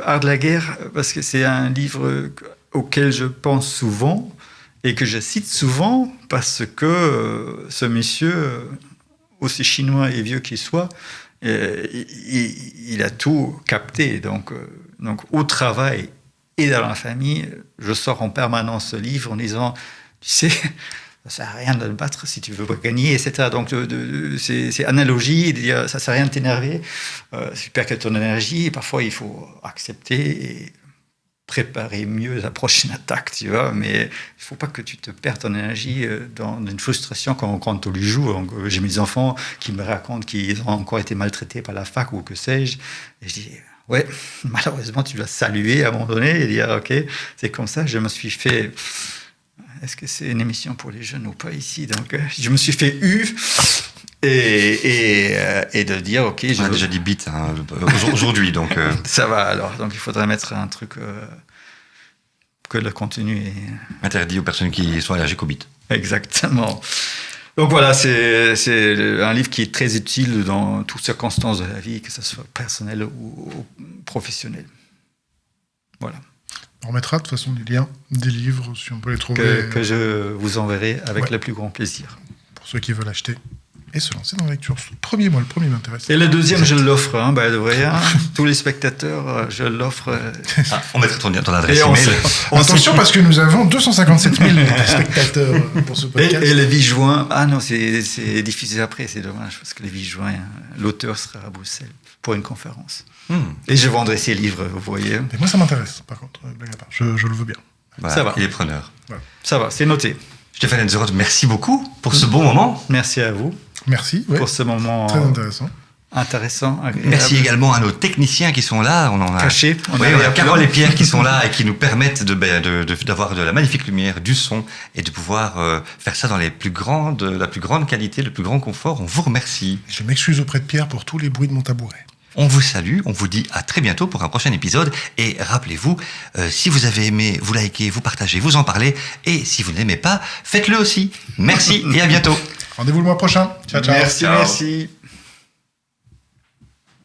Art de la guerre, parce que c'est un livre auquel je pense souvent et que je cite souvent parce que ce monsieur, aussi chinois et vieux qu'il soit, il a tout capté. Donc au travail et dans la famille, je sors en permanence ce livre en disant, tu sais, ça sert à rien de le battre si tu veux pas gagner, etc. Donc c'est analogie, de dire, ça sert à rien de t'énerver, super que ton énergie, et parfois il faut accepter et préparer mieux la prochaine attaque, tu vois, mais il faut pas que tu te perdes ton énergie dans une frustration quand on lui joue. Donc, j'ai mes enfants qui me racontent qu'ils ont encore été maltraités par la fac ou que sais-je, et je dis, ouais, malheureusement, tu dois saluer à un moment donné et dire, ok, c'est comme ça, je me suis fait... Est-ce que c'est une émission pour les jeunes ou pas ici? Donc, je me suis fait et de dire, ok... On a déjà dit bit aujourd'hui, donc... Ça va alors, donc il faudrait mettre un truc que le contenu est... Interdit aux personnes qui sont allergiques au bit. Exactement. Donc voilà, c'est un livre qui est très utile dans toutes circonstances de la vie, que ce soit personnel ou professionnel. Voilà. On mettra de toute façon des liens, des livres, si on peut les trouver. Que je vous enverrai avec le plus grand plaisir. Pour ceux qui veulent acheter et se lancer dans la lecture. Le premier m'intéresse. Et le deuxième, je l'offre, by the way. Tous les spectateurs, je l'offre. On mettra ton adresse email. Attention, parce que nous avons 257 000 spectateurs pour ce podcast. Et le 8 juin, non, c'est diffusé après, c'est dommage, parce que le 8 juin, l'auteur sera à Bruxelles pour une conférence. Et je vendrai ses livres, vous voyez. Et moi, ça m'intéresse, par contre, blague à part. Je le veux bien. Voilà, ça va. Il est preneur. Voilà. Ça va, c'est noté. Stéphane Enzeroth, merci beaucoup pour ce bon moment. Merci à vous. Merci. Pour ce moment très intéressant. Agréable. Merci également à nos techniciens qui sont là. On en a cachés. On a Carole et Pierre qui sont là et qui nous permettent d'avoir de la magnifique lumière, du son et de pouvoir faire ça dans la plus grande qualité, le plus grand confort. On vous remercie. Je m'excuse auprès de Pierre pour tous les bruits de mon tabouret. On vous salue, on vous dit à très bientôt pour un prochain épisode. Et rappelez-vous, si vous avez aimé, vous likez, vous partagez, vous en parlez. Et si vous n'aimez pas, faites-le aussi. Merci et à bientôt. Rendez-vous le mois prochain. Ciao, ciao. Merci.